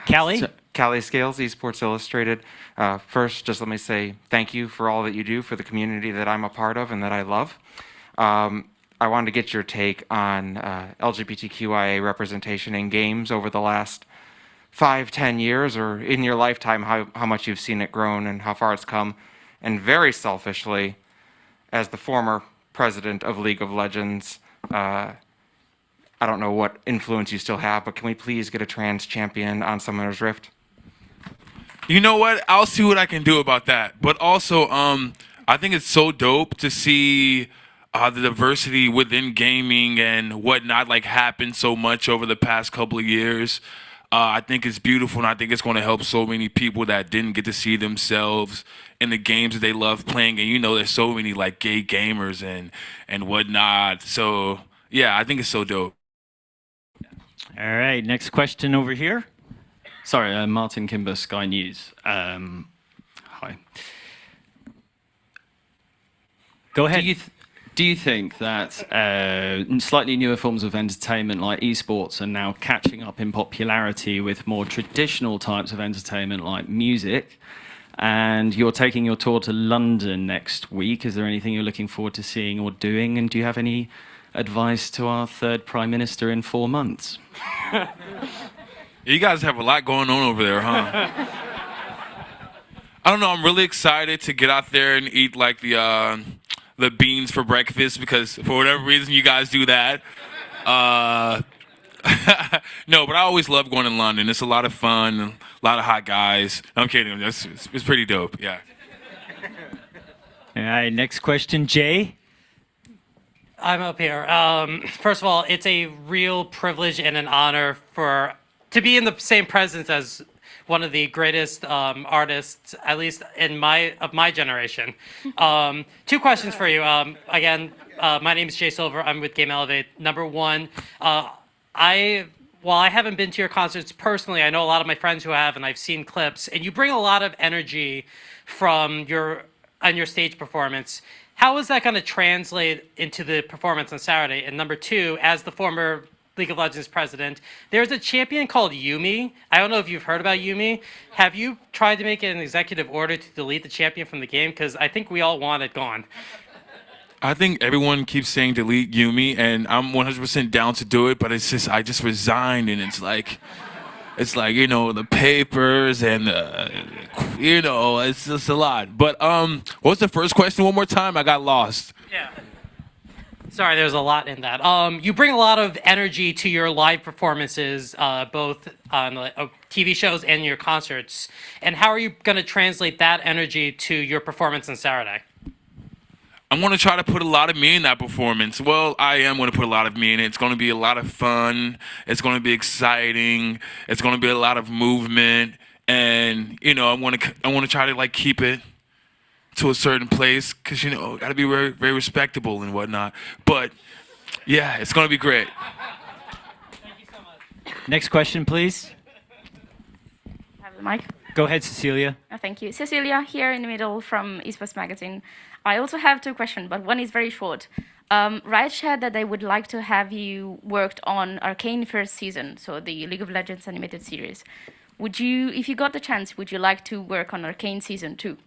Callie? Callie Scales, Esports Illustrated. First, just let me say thank you for all that you do for the community that I'm a part of and that I love. I wanted to get your take on LGBTQIA representation in games over the last 5-10 years, or in your lifetime, how much you've seen it grown and how far it's come. And very selfishly, as the former president of League of Legends, I don't know what influence you still have, but can we please get a trans champion on Summoner's Rift? You know what? I'll see what I can do about that. But also, I think it's so dope to see the diversity within gaming and whatnot happen so much over the past couple of years. I think it's beautiful, and I think it's going to help so many people that didn't get to see themselves in the games that they love playing. And there's so many gay gamers and whatnot. So yeah, I think it's so dope. All right, next question over here. Sorry, Martin Kimber, Sky News. Hi. Go ahead. Do you think that slightly newer forms of entertainment like esports are now catching up in popularity with more traditional types of entertainment like music? And you're taking your tour to London next week. Is there anything you're looking forward to seeing or doing? And do you have any advice to our third Prime Minister in 4 months? You guys have a lot going on over there, huh? I don't know. I'm really excited to get out there and eat the beans for breakfast, because for whatever reason you guys do that. No, but I always love going to London. It's a lot of fun, a lot of hot guys. I'm kidding. It's pretty dope. Yeah. All right, next question, Jay. I'm up here. First of all, it's a real privilege and an honor to be in the same presence as one of the greatest artists, at least of my generation. 2 questions for you. Again, my name is Jay Silver. I'm with Game Elevate. Number 1, while I haven't been to your concerts personally, I know a lot of my friends who have, and I've seen clips, and you bring a lot of energy from your stage performance. How is that going to translate into the performance on Saturday? And number 2, as the former League of Legends president, there's a champion called Yumi. I don't know if you've heard about Yumi. Have you tried to make an executive order to delete the champion from the game? Because I think we all want it gone. I think everyone keeps saying delete Yumi, and I'm 100% down to do it, but it's just, I just resigned, and it's like, the papers and, it's just a lot. But what was the first question one more time? I got lost. Yeah. Sorry, there's a lot in that. You bring a lot of energy to your live performances, both on TV shows and your concerts. And how are you going to translate that energy to your performance on Saturday? I'm going to try to put a lot of me in that performance. Well, I am going to put a lot of me in it. It's going to be a lot of fun. It's going to be exciting. It's going to be a lot of movement. And, I want to try to keep it to a certain place, because got to be very, very respectable and whatnot. But yeah, it's gonna be great. Next question, please. Have the mic. Go ahead, Cecilia. Thank you. Cecilia here in the middle from Esports Magazine. I also have 2 questions, but one is very short. Riot shared that they would like to have you worked on Arcane first season, so the League of Legends animated series. Would you, if you got the chance, would you like to work on Arcane season 2?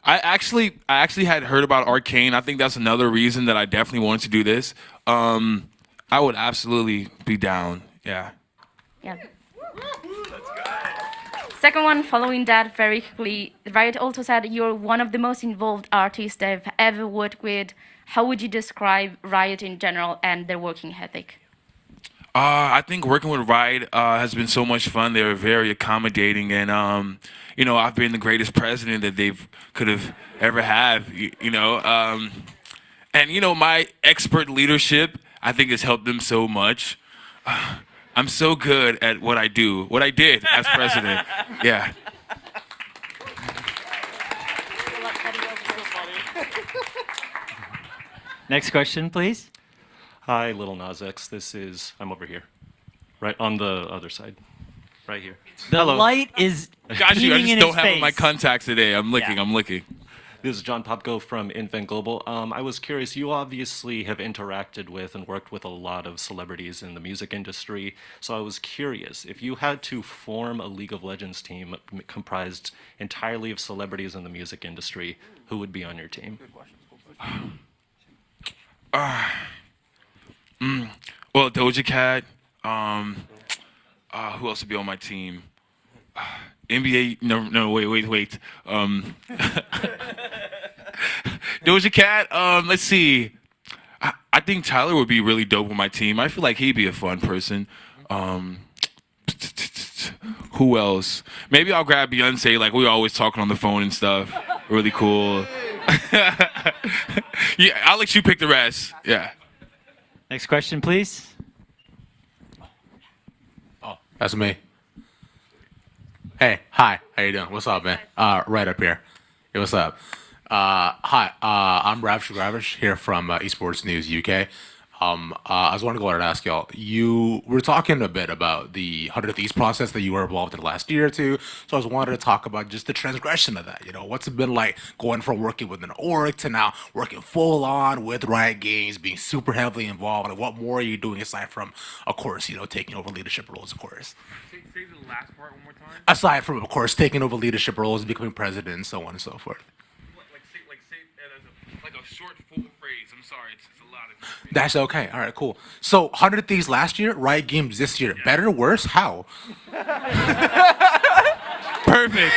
I actually had heard about Arcane. I think that's another reason that I definitely wanted to do this. I would absolutely be down. Yeah. Yeah. Second one, following that very quickly, Riot also said you're one of the most involved artists they've ever worked with. How would you describe Riot in general and their working ethic? I think working with Riot has been so much fun. They're very accommodating, and I've been the greatest president that they could have ever had. And my expert leadership, I think, has helped them so much. I'm so good at what I did as president. Yeah. Next question, please. Hi, Little Nas X. I'm over here, right on the other side, right here. The light is Got you. I beaming just in don't his have my face. contacts today. I'm looking. Yeah. I'm looking. This is John Popko from Invent Global. I was curious, you obviously have interacted with and worked with a lot of celebrities in the music industry, so I was curious, if you had to form a League of Legends team comprised entirely of celebrities in the music industry, who would be on your team? Well, Doja Cat. Who else would be on my team? NBA. No. Wait. Doja Cat. Let's see. I think Tyler would be really dope on my team. I feel like he'd be a fun person. Who else? Maybe I'll grab Beyonce. Like, we're always talking on the phone and stuff. Really cool. Yeah, I'll let you pick the rest. Yeah. Next question, please. Oh, that's me. Hey, hi, how you doing? What's up, man? Right up here. Hey, what's up? Hi, I'm Ravish Gravish here from Esports News UK. I was wanting to go ahead and ask y'all. You were talking a bit about the 100th East process that you were involved in the last year or two. So I was wanting to talk about just the transgression of that. What's it been like going from working with an org to now working full on with Riot Games, being super heavily involved, and what more are you doing aside from, of course, taking over leadership roles, of course. Say the last part one more time. Aside from, of course, taking over leadership roles, becoming president, and so on and so forth. Like a short, full phrase. I'm sorry, it's a lot of. That's okay. All right, cool. So 100 Thieves last year, Riot Games this year. Better, worse? How? Perfect.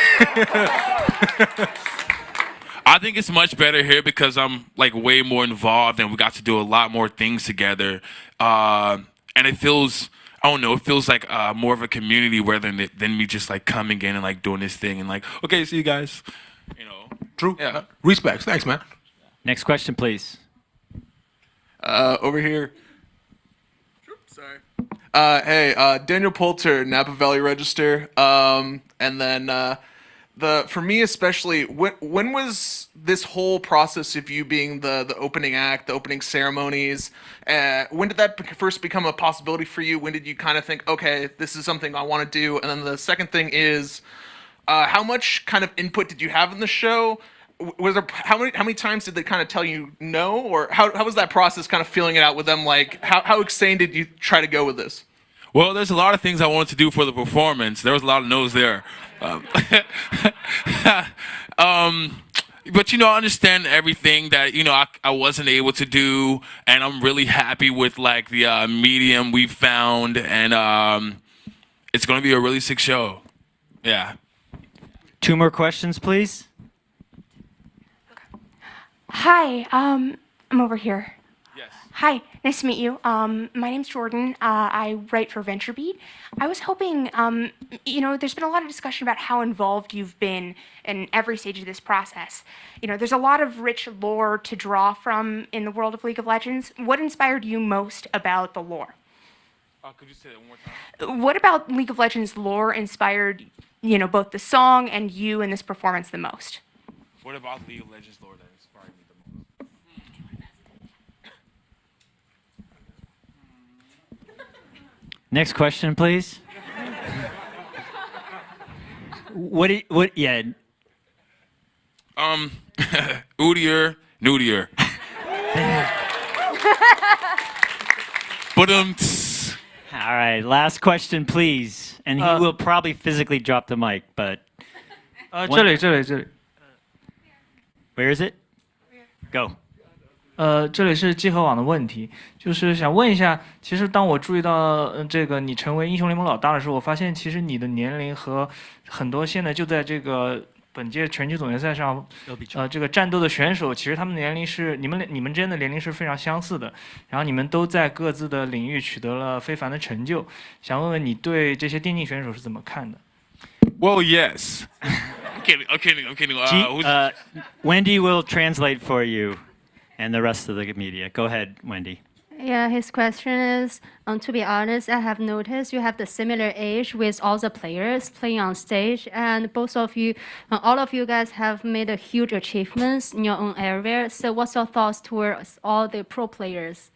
I think it's much better here because I'm like way more involved and we got to do a lot more things together. And it feels, I don't know, it feels like more of a community rather than me just like coming in and like doing this thing and like, okay, see you guys. True. Yeah. Respects. Thanks, man. Next question, please. Over here. Sorry. Hey, Daniel Poulter, Napa Valley Register. And then for me especially, when was this whole process of you being the opening act, the opening ceremonies? When did that first become a possibility for you? When did you kind of think, okay, this is something I want to do? And then the second thing is, how much kind of input did you have in the show? Was there how many times did they kind of tell you no, or how was that process kind of feeling it out with them? Like how excited did you try to go with this? Well, there's a lot of things I wanted to do for the performance. There was a lot of no's there. But I understand everything that I wasn't able to do, and I'm really happy with like the medium we found, and it's gonna be a really sick show. Yeah. 2 more questions, please. Hi, I'm over here. Yes. Hi, nice to meet you. My name's Jordan. I write for VentureBeat. I was hoping, there's been a lot of discussion about how involved you've been in every stage of this process. There's a lot of rich lore to draw from in the world of League of Legends. What inspired you most about the lore? Could you say that one more time? What about League of Legends lore inspired, both the song and you in this performance the most? What about League of Legends lore that inspired me the most? Next question, please. What? Yeah. Udier, nudier. But All right, last question, please. And he will probably physically drop the mic, but. 这里。Where is it? Go. 这里是集合网的问题，就是想问一下，其实当我注意到这个你成为英雄联盟老大的时候，我发现其实你的年龄和很多现在就在这个本届全球总决赛上，这个战斗的选手，其实他们的年龄是你们之间的年龄是非常相似的，然后你们都在各自的领域取得了非凡的成就，想问问你对这些电竞选手是怎么看的？ Well, yes. I'm kidding. Wendy will translate for you and the rest of the media. Go ahead, Wendy. Yeah, his question is, to be honest, I have noticed you have the similar age with all the players playing on stage, and both of you, all of you guys have made a huge achievements in your own area. So what's your thoughts towards all the pro players?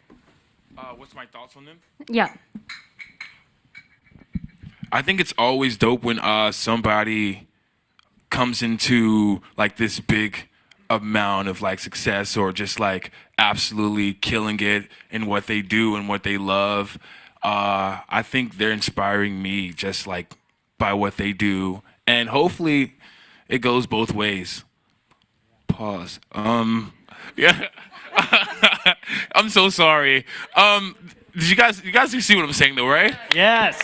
What's my thoughts on them? Yeah. I think it's always dope when somebody comes into like this big amount of like success or just like absolutely killing it in what they do and what they love. I think they're inspiring me just like by what they do, and hopefully it goes both ways. Pause. Yeah. I'm so sorry. Did you guys see what I'm saying though, right? Yes.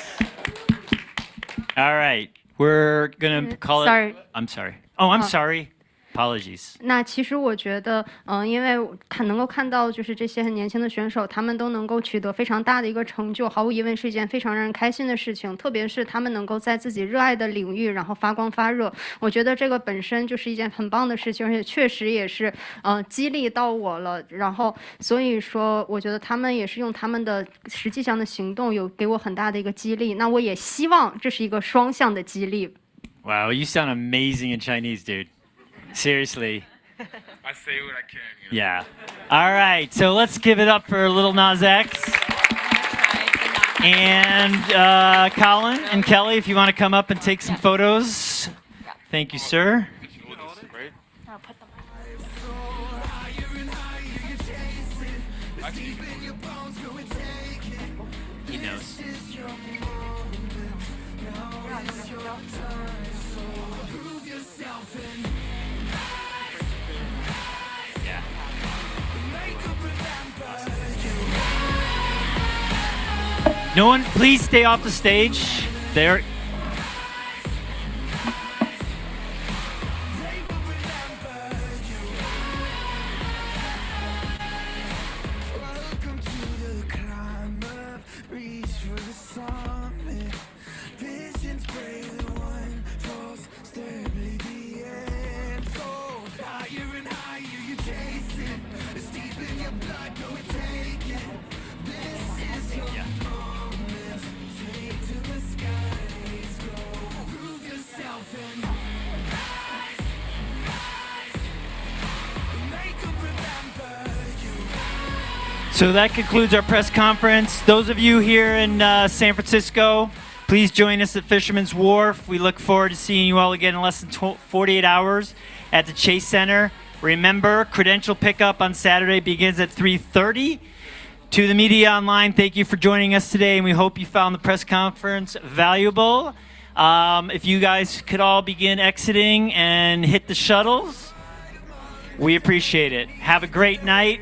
All right. We're going to call Sorry. I'm sorry. Oh, I'm sorry. Apologies. 那其实我觉得，因为能够看到，就是这些很年轻的选手，他们都能够取得非常大的一个成就，毫无疑问是一件非常让人开心的事情。特别是他们能够在自己热爱的领域，然后发光发热，我觉得这个本身就是一件很棒的事情，而且确实也是，激励到我了。然后所以说，我觉得他们也是用他们的实际上的行动，有给我很大的一个激励。那我也希望这是一个双向的激励。Wow, you sound amazing in Chinese, dude. Seriously. I say what I can. Yeah. All right. So let's give it up for Little Nas X. And Colin and Kelly, if you want to come up and take some photos. Thank you, sir. He knows. No one, please stay off the stage. There. So that concludes our press conference. Those of you here in San Francisco, please join us at Fisherman's Wharf. We look forward to seeing you all again in less than 48 hours at the Chase Center. Remember, credential pickup on Saturday begins at 3:30. To the media online, thank you for joining us today, and we hope you found the press conference valuable. If you guys could all begin exiting and hit the shuttles, we appreciate it. Have a great night.